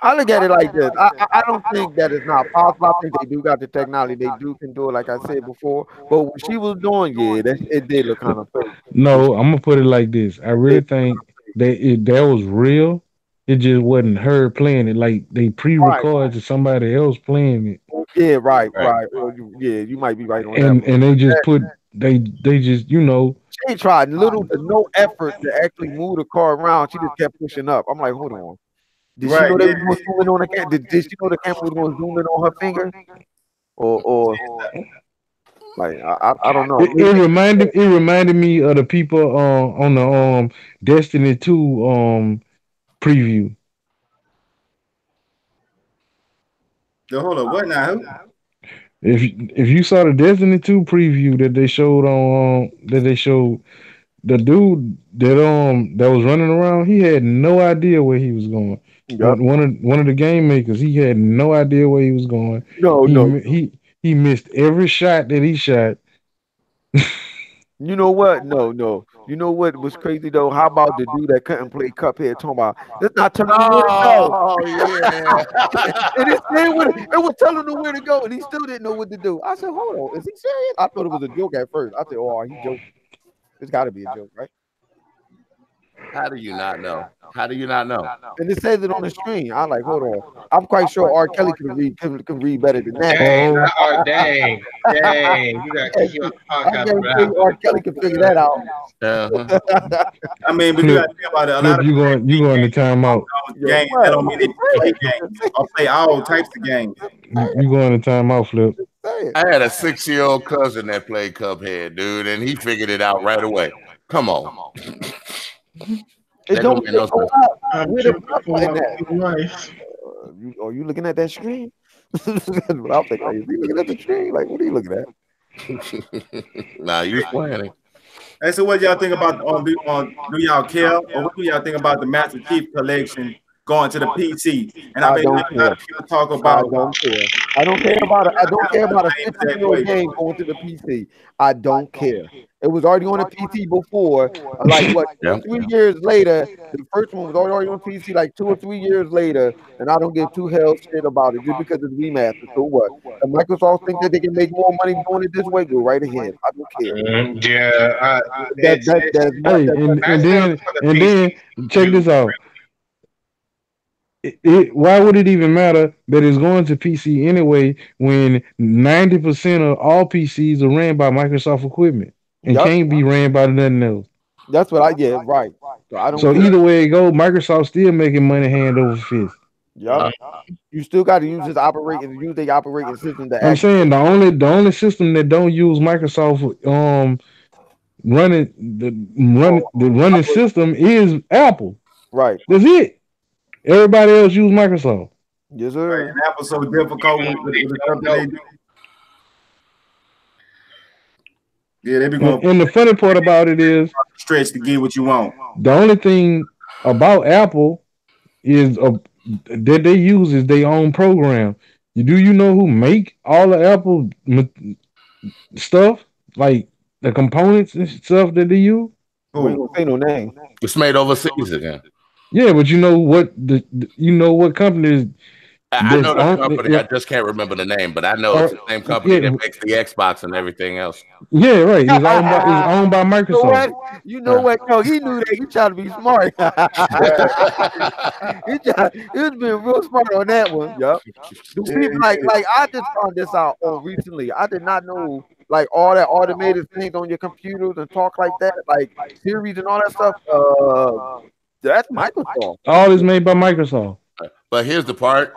D: I look at it like this. I don't think that it's not possible. I think they do got the technology. They can do it, like I said before. But what she was doing, it did look kind of fake.
E: No, I'm gonna put it like this. I really think that was real. It just wasn't her playing it. Like they
D: Right.
E: pre-recorded to somebody else playing it.
D: Yeah, right,
C: Right.
D: right. Or yeah, you might be right on that
E: and
D: one.
E: and they just put they just
D: She tried little to no effort to actually move the car around. She just kept pushing up. I'm like, hold on. Did she
B: Right.
D: know they was going to zoom in on the camera? Did she know the camera was going to zoom in on her finger? Or like I don't know.
E: it reminded me of the people on the Destiny 2 preview.
B: Hold up. What now? Who?
E: If you saw the Destiny 2 preview that they showed, the dude that was running around, he had no idea where he was going.
D: Yep.
E: One of the game makers, he had no idea where he was going.
D: No,
E: He
D: no.
E: he missed every shot that he shot.
D: You know what? No, no. You know what was crazy though? How about the dude that couldn't play Cuphead talking about it's not telling him where to go?
C: Oh yeah.
D: And it was telling him where to go, and he still didn't know what to do. I said, hold on, is he serious? I thought it was a joke at first. I said, oh, he joking. It's got to be a joke, right?
C: How do you not know? How do you not know?
D: And it says it on the screen. I'm like, hold on. I'm quite sure R. Kelly can read better than that.
A: Dang,
E: Oh,
A: dang, dang. You gotta keep your
D: I
A: podcast
D: guarantee you R. Kelly can figure that out.
C: Uh-huh.
B: I mean, but you got
E: Flip,
B: to think about it. A lot
E: Flip,
B: of
E: you going to timeout.
B: games that don't mean they play games or play all types of games.
E: You going to timeout, Flip.
C: I had a 6-year-old cousin that played Cuphead, dude, and he figured it out right away. Come on.
D: It
C: That
D: don't
C: don't make no
D: go
C: sense.
D: up.
A: I'm
D: Where the
A: tripping
D: blood
A: for
D: button
A: my
D: at?
A: life.
D: Are you looking at that screen? That's what I'm thinking. Like, is he looking at the screen? Like, what are you looking at?
C: Nah, you was playing it.
B: Hey, so what y'all think about do y'all care or what do y'all think about the Master Chief Collection going to the PC? And I've
D: I
B: been
D: don't
B: hearing a lot
D: care.
B: of people talk
D: I
B: about
D: don't care. I don't care about it. I don't care about a 50-year-old game going to the PC. I don't care. It was already on the PC before. Like what,
C: Yeah.
D: 2 or 3 years later, the first one was already on PC like 2 or 3 years later, and I don't give two hell shit about it just because it's remastered. So what? And Microsoft think that they can make more money doing it this way. Go right ahead. I don't care.
A: Yeah,
D: That
A: it's
D: that that's not
E: Hey,
D: that's
E: and
A: Master
E: then
A: for the
E: and
A: PC.
E: then check this out. Why would it even matter that it's going to PC anyway when 90% of all PCs are ran by Microsoft equipment and
D: yep.
E: can't be ran by nothing else?
D: That's what I get right. So I don't
E: So
D: care.
E: either way it go, Microsoft still making money hand over fist.
D: Yep. You still got to use the operating system to
E: I'm
D: act
E: saying the only system that don't use Microsoft running system is Apple.
D: right.
E: That's it. Everybody else use Microsoft.
D: Yes,
B: right,
D: sir.
B: and Apple's so difficult with the stuff that they do. Yeah, they be going
E: And the funny part about it is
B: stretch to get what you want.
E: the only thing about Apple is that they use is their own program. Do you know who make all the Apple stuff, like the components and stuff that they use?
D: We ain't
B: Who?
D: gonna say no name.
C: It's made overseas again.
E: Yeah, but you know what you know what companies
C: I
E: that's
C: know the
E: on
C: company. I just can't remember the name, but I know it's
E: or,
C: the same company
E: yeah,
C: that makes the Xbox and everything else.
E: yeah, right. It's owned by
D: You know
E: Microsoft.
D: what? You know what? No, he knew that. He tried to be smart. He was being real smart on that one. Yep. Do people like I just found this out on recently. I did not know like all that automated things on your computers and talk like that, like Siri and all that stuff. That's Microsoft.
E: All is made by Microsoft.
C: But here's the part.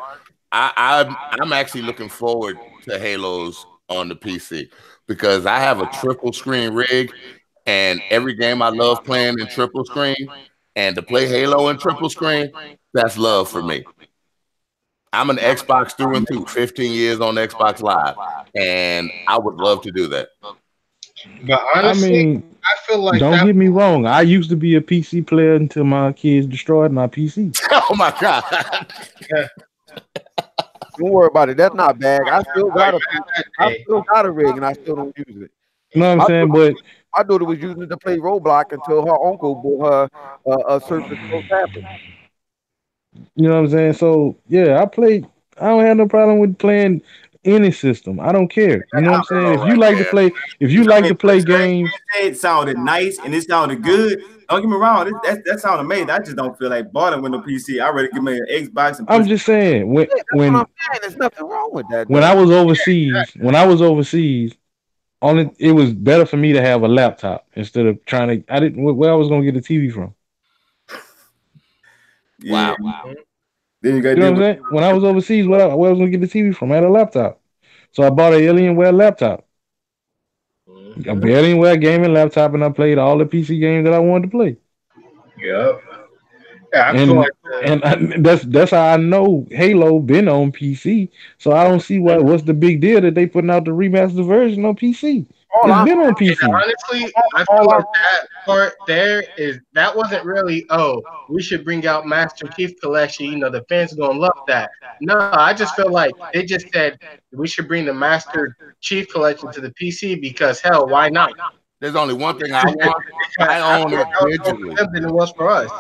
C: I'm actually looking forward to Halos on the PC because I have a triple screen rig, and every game I love playing in triple screen, and to play Halo in triple screen, that's love for me. I'm an Xbox through and through, 15 years on Xbox Live, and I would love to do that.
A: But
E: I
A: honestly,
E: mean,
A: I feel like
E: don't
A: that.
E: get me wrong. I used to be a PC player until my kids destroyed my PC.
C: Oh my god!
D: Don't worry about it. That's not bad. I still got a rig and I still don't use it.
E: You know what I'm
D: My
E: saying?
D: daughter,
E: But
D: my daughter was using it to play Roblox until her uncle bought her a Surface Pro tablet.
E: you know what I'm saying? So yeah, I don't have no problem with playing any system. I don't care. You know what I'm saying?
C: know right there.
E: If you
B: I
E: like
B: mean,
E: to play games,
B: it sounded nice and it sounded good. Don't get me wrong, that sounded amazing. I just don't feel like bought with no PC. I already give me an Xbox and
E: I'm
B: push.
E: just saying
D: Yeah, that's what I'm saying. There's nothing wrong with that,
E: when
D: though.
E: when I was overseas, only it was better for me to have a laptop instead of trying to. I didn't where I was gonna get a TV from.
B: Yeah.
C: Wow.
B: Then you got to
E: You know
B: deal
E: what
B: with
E: I'm saying? When I was overseas, where I was gonna get the TV from? I had a laptop, so I bought an Alienware laptop, a Alienware gaming laptop, and I played all the PC games that I wanted to play.
A: Yep. Yeah, I feel
E: And
A: like
E: that's how I know Halo been on PC. So I don't see what's the big deal that they putting out the remastered version on PC.
D: All
E: It's
D: I,
E: been on
A: and
E: PC.
A: honestly, I feel
D: all I,
A: like that part there is that wasn't really, oh, we should bring out Master Chief Collection. You know, the fans are gonna love that. No, I just feel like they just said we should bring the Master Chief Collection to the PC because hell, why not?
C: There's only one thing I want. I
A: I
C: own
A: feel
C: it
A: like that was more
C: digitally.
A: for them than it was for us.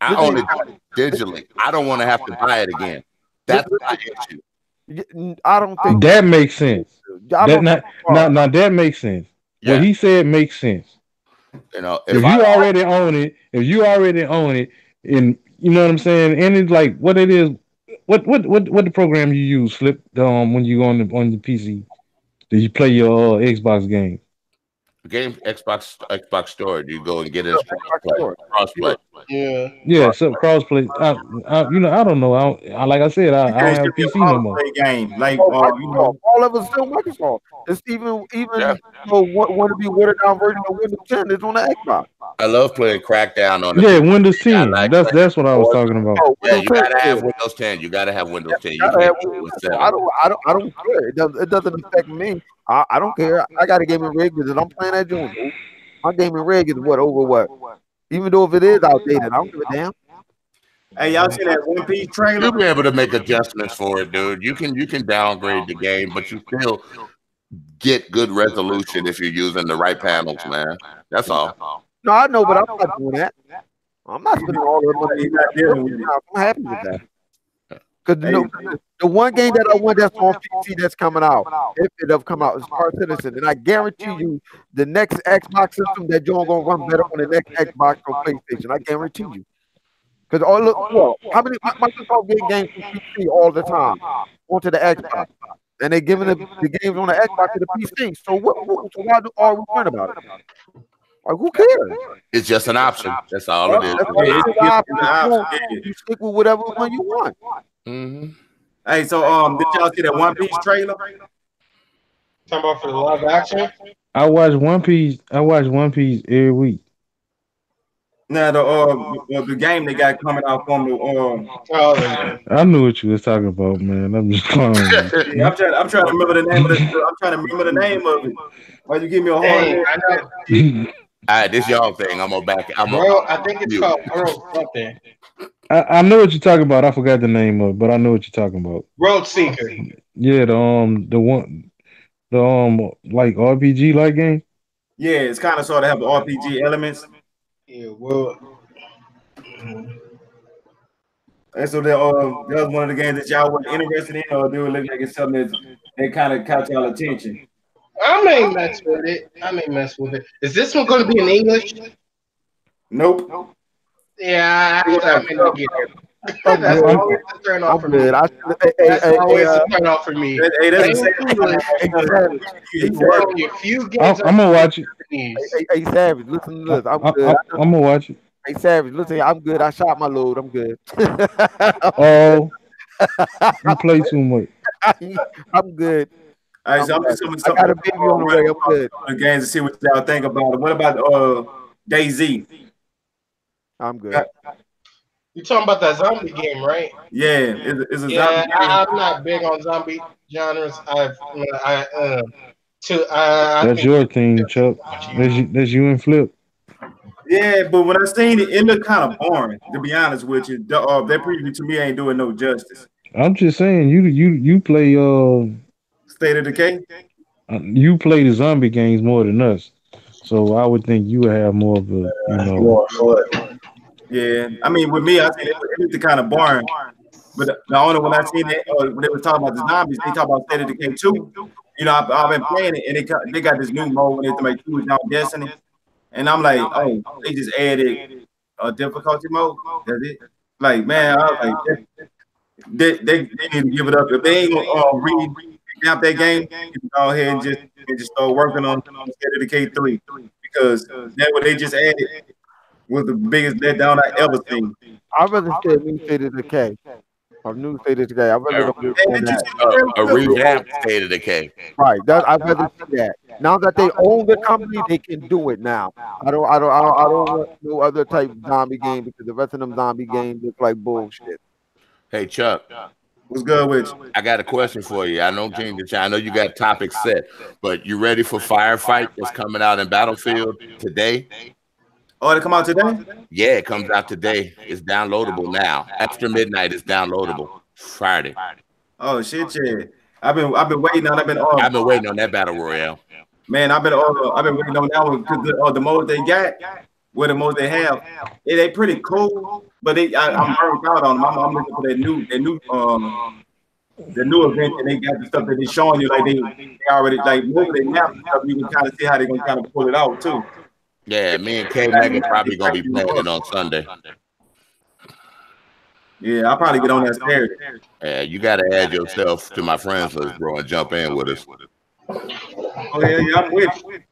C: I own
D: listen,
C: it digitally. I don't want to have to buy it again. That's my issue.
D: I don't think
E: That makes sense.
D: I
E: That
D: don't
E: not
D: think
E: now that makes sense. What
C: Yeah.
E: he said makes sense.
C: You know,
E: If you already own it, and you know what I'm saying, and it's like what it is, what the program you use, Flip, when you go on the PC, do you play your Xbox game?
C: game Xbox Store, you go and get it as
D: Store.
C: crossplay.
A: Yeah.
E: Yeah, so crossplay. I don't know. Like I said,
B: you
E: I don't
B: can't
E: have
B: ship
E: a
B: me a
E: PC no more.
B: crossplay game. Like
D: Oh,
B: you
D: Microsoft.
B: know,
D: All of us still Microsoft. It's even
C: Yeah.
D: want to be watered down version of Windows 10 is on the Xbox.
C: I love playing Crackdown on the
E: Yeah,
C: PC.
E: Windows
C: I
E: 10.
C: like playing.
E: That's what I was talking about.
D: Oh,
C: Yeah,
D: Windows
C: you
D: 10.
C: gotta
D: Yeah,
C: have Windows 10. You gotta have Windows 10. You
D: gotta have
C: can't do it
D: Windows
C: with
D: 10.
C: 7.
D: I don't care. It doesn't affect me. I don't care. I got a gaming rig because I'm playing that joint. My gaming rig is over what? Even though if it is outdated, I don't give a damn.
B: hey, y'all see that One Piece trailer?
C: You'll be able to make adjustments for it, dude. You can downgrade the game, but you still get good resolution if you're using the right panels, man. That's all.
D: No, I know, but I'm not doing that. I'm not spending all the money.
B: He's not dealing with it.
D: I'm happy with that. Because
B: Hey,
D: the one game that I want that's on PC that's coming out, if it does come out, is Star Citizen. And I guarantee you, the next Xbox system that you're gonna run better on the next Xbox or PlayStation. I guarantee you. Because how many Microsoft getting games from PC all the time onto the Xbox, and they're giving the games on the Xbox to the PC. So so why are we worrying about it? Like, who cares?
C: It's just an option. That's all it is.
D: That's all
B: it's
D: it is.
B: an
D: If you
B: option.
D: want, you stick with whatever one you want.
C: Mm-hmm.
B: hey, so did y'all see that One Piece trailer?
A: Talking about for the live action.
E: I watch One Piece. I watch One Piece every week.
B: Now the game they got coming out from the
A: Oh, yeah.
E: I knew what you was talking about, man. I'm just clowning you.
B: yeah, I'm trying to remember the name of it. I'm trying to remember the name of it. Why you give me a hard
A: Dang, I know.
C: All right, this y'all thing. I'm gonna back.
A: Bro, I think it's called World something.
E: I know what you're talking about. I forgot the name of it, but I know what you're talking about.
A: Road Seeker.
E: Yeah, the one like RPG like game.
B: Yeah, it's kind of sort of have RPG elements.
A: Yeah, well,
B: And so that was one of the games that y'all were interested in, or do it look like it's something that kind of caught y'all attention?
A: I may mess with it. Is this one going to be in English?
B: Nope.
A: Yeah, I may not get it.
D: I'm
A: That's
D: good.
A: always a turn off for
D: I'm
A: me.
D: good.
A: That's always a turn off for me.
B: Hey, that's
A: Ain't English. Bro, your few games
E: I'm gonna watch it.
D: Hey, Savage, listen to this. I'm good.
E: I'm gonna watch it.
D: Hey, Savage, listen, I'm good. I shot my load. I'm good.
E: Oh, you play too much.
D: I'm good.
B: All right, so I'm just
D: I got a baby on the way. I'm good.
B: the games to see what y'all think about it. What about DayZ?
D: I'm good.
A: You talking about that zombie game, right?
B: Yeah, it's a
A: Yeah,
B: zombie game.
A: I'm not big on zombie genres. I
E: That's
A: think
E: your thing, Chuck. That's you and Flip.
B: Yeah, but when I seen it, it looked kind of boring. To be honest with you, that preview to me ain't doing no justice.
E: I'm just saying you play
B: State of Decay.
E: you play the zombie games more than us, so I would think you would have more of a
B: Yeah, I mean with me, I think it looked kind of boring. But the only when I seen that when they were talking about the zombies, they talk about State of Decay 2. You know, I've been playing it, and they got this new mode when they make two down Destiny, and I'm like, oh, they just added a difficulty mode. That's it. Like, man, I was like, they need to give it up. If they ain't gonna revamp that game, you can go ahead and just start working on State of Decay 3 because that what they just added was the biggest letdown I ever seen.
D: I'd rather stay at New State of Decay. Or New State of Decay. I'd rather go on that.
C: A revamped State of Decay.
D: Right. I'd rather see that. Now that they own the company, they can do it now. I don't want no other type of zombie game because the rest of them zombie games look like bullshit.
C: Hey Chuck.
B: What's good with you?
C: I got a question for you. I know I know you got topics set, but you ready for Firefight that's coming out in Battlefield today?
B: Oh, it come out today?
C: Yeah, it comes out today. It's downloadable now. After midnight, it's downloadable. Friday.
B: Oh shit, yeah. I've been waiting on.
C: I've been waiting on that battle royale.
B: Man, I've been waiting on that one because the modes they got, what the modes they have, they pretty cool. But I'm burned out on them. I'm looking for the new event, and they got the stuff that they showing you like they already like moving their map and stuff. You can kind of see how they're gonna kind of pull it out too.
C: Yeah, me and K Mega probably gonna be playing it on Sunday.
B: Yeah, I'll probably get on that Saturday.
C: Yeah, you gotta add yourself to my friends list, bro, and jump in with us.
B: Oh yeah, I'm with you.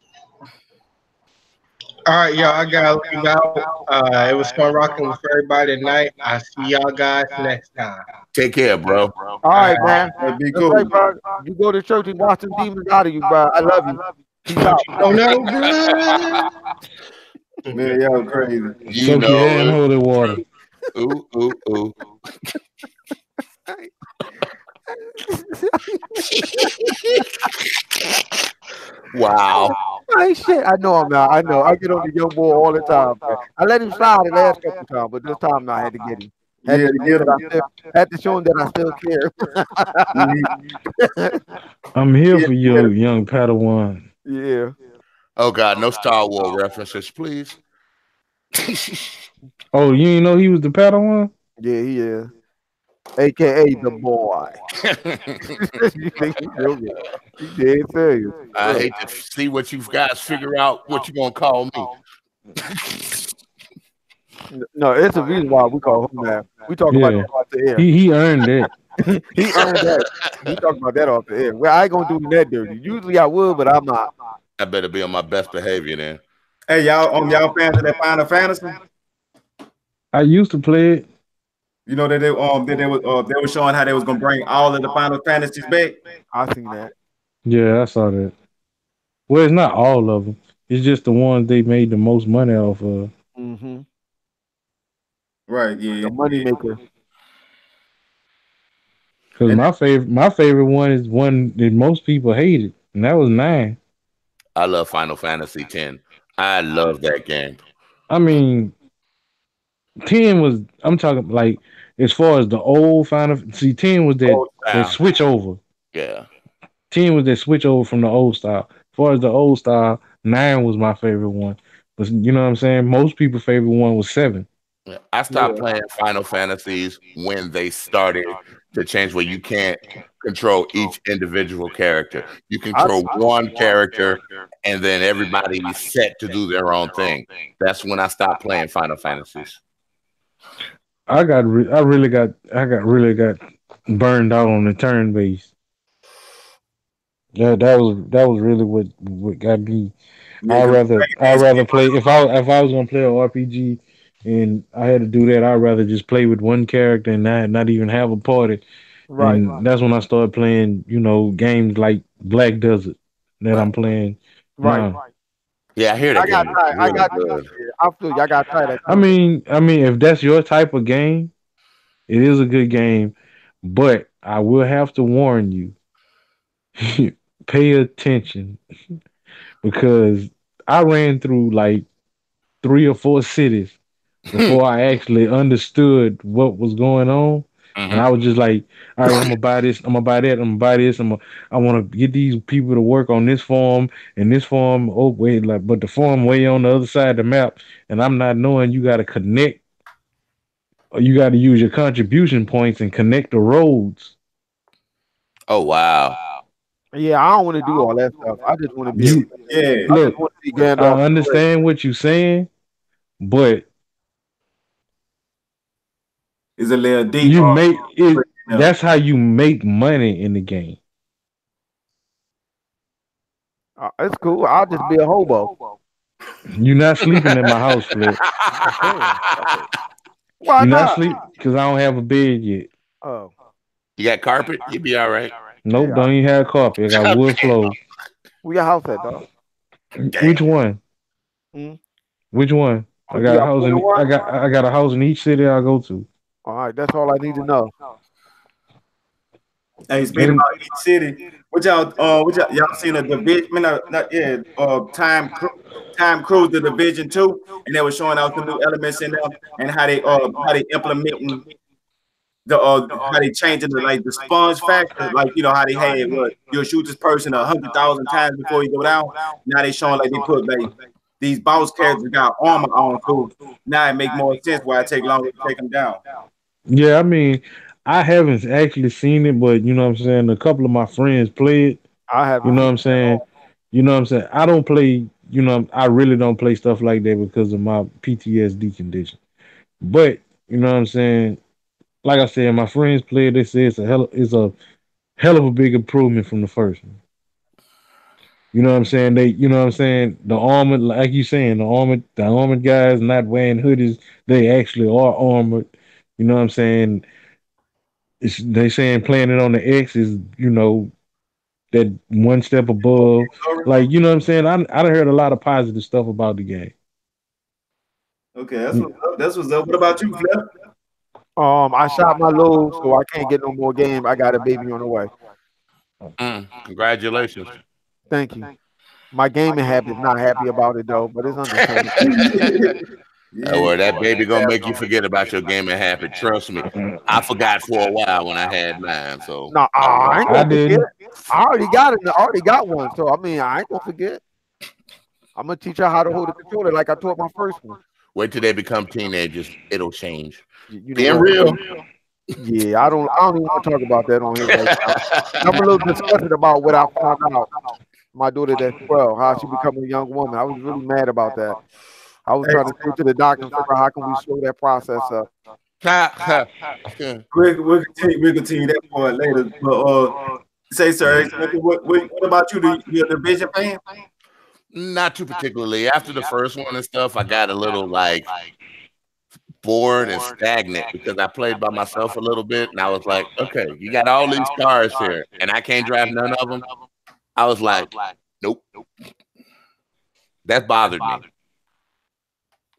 A: All right, y'all. I gotta leave out. It was fun rocking with everybody tonight. I'll see y'all guys next time.
C: Take care, bro.
D: All right, man.
B: That'd be
D: That's
B: cool.
D: right, bro. You go to church and watch some demons out of you, bro. I love you. Peace out.
A: Oh no, good.
B: Man, y'all crazy.
C: You
E: Soak your head in
C: know.
E: holy water.
C: Ooh, ooh, ooh. Wow.
D: Hey, shit. I know I'm not. I know. I get on the young boy all the time, man. I let him slide the last couple times, but this time I had to get him. Had to show him that I still care.
E: I'm here for you, young Padawan.
D: Yeah.
C: Oh God, no Star Wars references, please.
E: Oh, you didn't know he was the Padawan?
D: Yeah, he is. AKA the boy. You think he's real good. He dead serious.
C: I hate to see what you guys figure out what you gonna call me.
D: No, it's a reason why we call him that. We talk about that off the air.
E: He earned it.
D: He earned that. We talk about that off the air. Well, I ain't gonna do that dirty. Usually I would, but I'm not.
C: I better be on my best behavior then.
B: Hey, y'all fans of that Final Fantasy?
E: I used to play it.
B: You know that they were showing how they was gonna bring all of the Final Fantasies back.
D: I seen that.
E: Yeah, I saw that. Well, it's not all of them. It's just the ones they made the most money off of.
D: Mm-hmm.
B: Right, yeah.
D: The money maker.
E: Because my favorite one is one that most people hated, and that was 9.
C: I love Final Fantasy X. I love that game.
E: I mean, 10 was, I'm talking like as far as the old Final. See, 10 was that switch over.
C: Yeah.
E: 10 was that switch over from the old style. As far as the old style, 9 was my favorite one. But you know what I'm saying? Most people's favorite one was 7.
C: Yeah. I stopped playing Final Fantasies when they started to change where you can't control each individual character. You control one character and then everybody is set to do their own thing. That's when I stopped playing Final Fantasies.
E: I really got burned out on the turn base. Yeah, that was really what got me. I'd rather play if I was gonna play an RPG and I had to do that. I'd rather just play with one character and not even have a party. Right. And that's when I started playing, games like Black Desert that I'm playing.
D: Right.
E: Now.
C: Yeah, I hear that.
D: I feel you. I got tired.
E: I mean, if that's your type of game, it is a good game. But I will have to warn you. Pay attention. Because I ran through like 3 or 4 cities before I actually understood what was going on. Mm-hmm. And I was just like, all right, I'm gonna buy this, I'm gonna buy that, I'm gonna buy this, I want to get these people to work on this farm and this farm. Oh wait, but the farm way on the other side of the map, and I'm not knowing you got to connect You got to use your contribution points and connect the roads.
C: Oh wow.
D: Yeah, I don't want to do all that stuff. I just want to be.
E: You
B: Yeah,
D: I just
E: look.
D: want to be
E: I
D: Gandalf.
E: understand what you're saying, but
B: it's a little deep.
E: you make it. That's how you make money in the game.
D: It's cool. I'll just be a hobo.
E: You're not sleeping in my house, Flip.
D: Why
E: You're not
D: not?
E: sleep because I don't have a bed yet.
D: Oh,
C: You got carpet? You'd be all right.
E: Nope,
D: yeah.
E: don't even have carpet. I got wood floors.
D: Where your house at, dog?
E: Which one?
D: Mm.
E: Which one? I
D: You
E: got a
D: got
E: house
D: more
E: in.
D: than one?
E: I got a house in each city I go to.
D: All right, that's all I need to know.
B: Hey, speaking about each city, what y'all seen a division? Time Cruise the Division 2, and they were showing out some new elements in them and how they implementing how they changing the sponge factor, like how they had what you'll shoot this person 100,000 times before you go down. Now they showing like they put like these boss characters got armor on too. Now it make more sense why it take longer to take them down.
E: Yeah, I mean, I haven't actually seen it, but you know what I'm saying. A couple of my friends play it.
D: I haven't
E: You know what
D: seen
E: I'm saying. You know what I'm saying. I don't play. You know, I really don't play stuff like that because of my PTSD condition. But you know what I'm saying. Like I said, my friends play it. They say it's a hell of a big improvement from the first one. You know what I'm saying? You know what I'm saying? The armored, like you saying, the armored guys not wearing hoodies. They actually are armored. You know what I'm saying? They saying playing it on the X is, that one step above. Like, you know what I'm saying? I done heard a lot of positive stuff about the game.
B: Okay, that's what's up. What about you, Flip?
D: I shot my load, so I can't get no more game. I got a baby on the way.
C: Congratulations.
D: Thank you. My gaming habit's not happy about it though, but it's understandable.
C: Well, that baby gonna make you forget about your gaming habit. Trust me. I forgot for a while when I had mine. So
D: No, I ain't
E: I
D: gonna forget.
E: didn't.
D: I already got it. I already got one. So I mean, I ain't gonna forget. I'm gonna teach her how to hold a controller like I taught my first one.
C: wait till they become teenagers. It'll change.
D: You know
C: Being
D: what?
C: real.
D: Yeah, I don't even want to talk about that on here right now. I'm a little disgusted about what I found out. My daughter that's 12, how she become a young woman. I was really mad about that. I was trying to go to the doctor and figure out how can we slow that process up.
B: We'll continue that part later. But say, sir, what about you? You a Division fan?
C: Not too particularly. After the first one and stuff, I got a little like bored and stagnant because I played by myself a little bit, and I was like, okay, you got all these cars here, and I can't drive none of them. I was like, nope. That bothered me.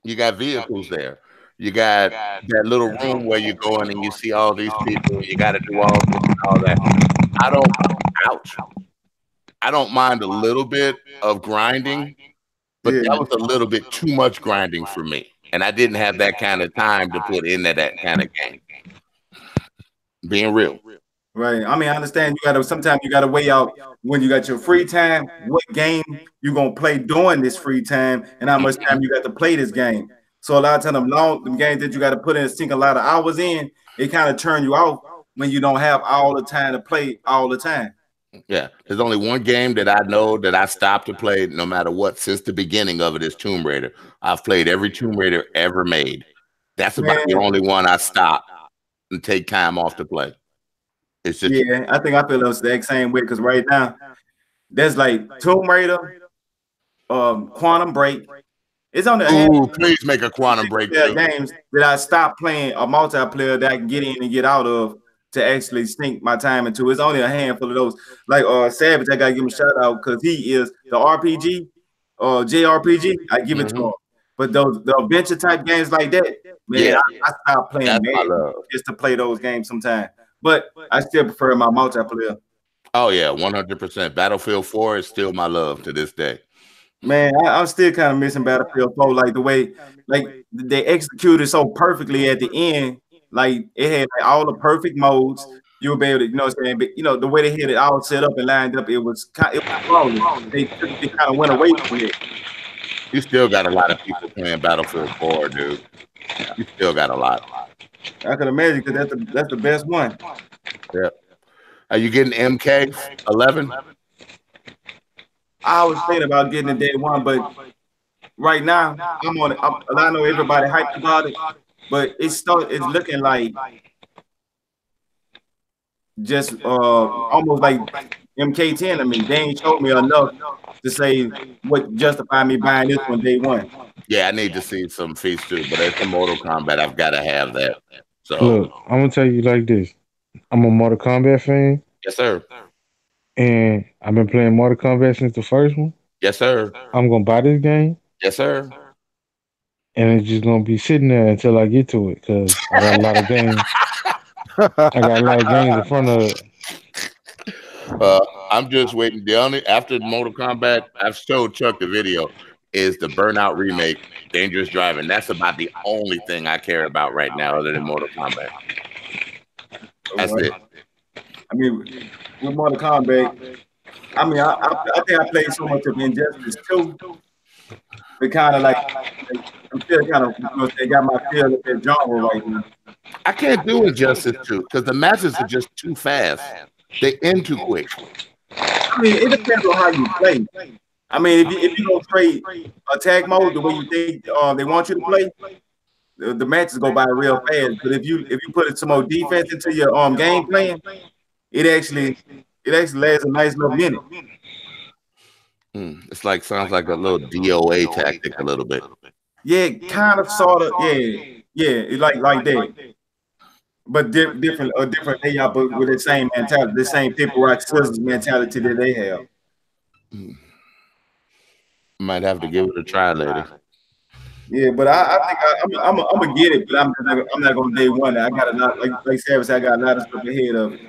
C: You got vehicles there. You got that little room where you go in and you see all these people, and you got to do all this and all that. Ouch. I don't mind a little bit of grinding, but that was a little bit too much grinding for me. And I didn't have that kind of time to put into that kind of game. Being real.
B: Right. I mean, I understand sometimes you gotta weigh out when you got your free time, what game you gonna play during this free time, and how much time you got to play this game. So a lot of times them games that you got to put in sink a lot of hours in, it kind of turn you off when you don't have all the time to play all the time.
C: Yeah, there's only one game that I know that I stopped to play no matter what since the beginning of it is Tomb Raider. I've played every Tomb Raider ever made. That's about the only one I stop and take time off to play. It's just
B: I think I feel the exact same way because right now there's like Tomb Raider, Quantum Break. It's on the
C: please make a Quantum Break
B: games that I stopped playing a multiplayer that I can get in and get out of to actually sink my time into. It's only a handful of those. Like Savage, I gotta give him a shout out because he is the RPG, JRPG. I give it to him. But the adventure type games like that, man, I stopped playing just to play those games sometimes. But I still prefer my multiplayer.
C: Oh yeah, 100%. Battlefield 4 is still my love to this day.
B: Man, I'm still kind of missing Battlefield 4, like the way they executed so perfectly at the end. Like it had all the perfect modes. You would be able to, what I'm saying, but the way they had it all set up and lined up, it was flawless. They kind of went away from it.
C: You still got a lot of people playing Battlefield 4, dude. You still got a lot.
B: I can imagine because that's the best one.
C: Yeah. Are you getting MK11?
B: I was thinking about getting it day one, but right now I'm on it. I know everybody hyped about it, but it's looking like just almost like MK10 to me. They ain't showed me enough to say what justify me buying this one day one.
C: Yeah, I need to see some feats too, but it's a Mortal Kombat. I've got to have that. So,
E: Look, I'm gonna tell you like this. I'm a Mortal Kombat fan,
C: yes, sir.
E: and I've been playing Mortal Kombat since the first one.
C: Yes, sir.
E: I'm gonna buy this game,
C: Yes, sir.
E: and it's just gonna be sitting there until I get to it, cause I got a lot of games. I got a lot of games in front of it.
C: I'm just waiting. The only after Mortal Kombat, I've showed Chuck the video, is the Burnout remake, Dangerous Driving. That's about the only thing I care about right now, other than Mortal Kombat. That's it.
B: I mean, with Mortal Kombat, I mean, I think I played so much of Injustice 2, but kind of like I'm still kind of they got my feel of that genre right now.
C: I can't do Injustice too because the matches are just too fast. They end too quick.
B: I mean, it depends on how you play. I mean, if you don't trade attack mode the way you think they want you to play, the matches go by real fast. But if you put some more defense into your game plan, it actually lasts a nice little minute.
C: It's like sounds like a little DOA tactic a little bit.
B: Yeah, kind of, sort of. Yeah, it's like that. But different they are, but with the same mentality, the same paper rock scissors mentality that they have.
C: Might have to give it a try later.
B: Yeah, but I think I'm gonna get it, but I'm not gonna day one. I got a lot, like Savage said, I got a lot of stuff ahead of it.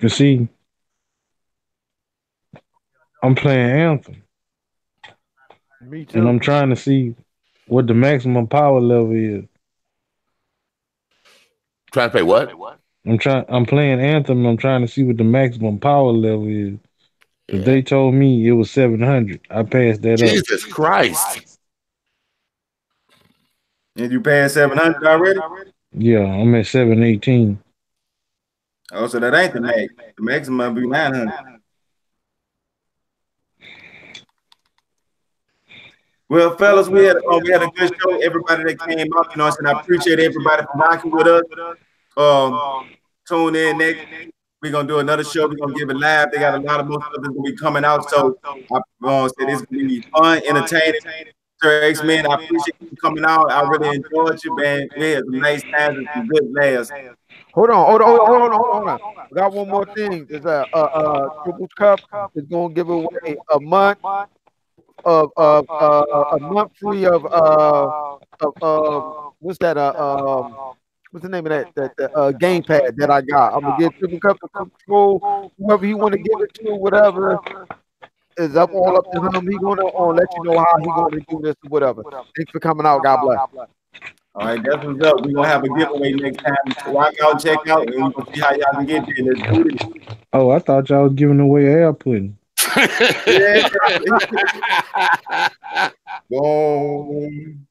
E: You see, I'm playing Anthem,
D: Me
E: and I'm
D: too.
E: trying to see what the maximum power level is.
C: Trying to play what?
E: I'm playing Anthem. I'm trying to see what the maximum power level is. Cause
C: Yeah.
E: they told me it was 700. I passed that up.
C: Jesus Christ.
B: And you passed 700 already?
E: Yeah, I'm at 718.
B: Oh, so that ain't the max. The maximum be 900. Well, fellas, we had a good show. Everybody that came out, you know, and I appreciate everybody for rocking with us. Tune in next. We're gonna do another show. We're gonna give it live. They got a lot of more stuff that's gonna be coming out. So I said it's gonna be fun, entertaining. Sir X-Men, I appreciate you coming out. I really enjoyed you, man. We had some nice times and some good laughs.
D: Hold on. I got one more thing. There's Triple Cup is gonna give away a month of a month free of what's that what's the name of that gamepad that I got. I'm gonna give Triple Cup to control whoever you want to give it to, whatever is up all up to him. He gonna let you know how he gonna do this or whatever. Thanks for coming out. God bless.
B: All right, that's what's up. We're gonna have a giveaway next time. Rock out, check out, and we're gonna see how y'all can get there. Let's do this.
E: Oh, I thought y'all was giving away air pudding.
B: Yeah. Boom.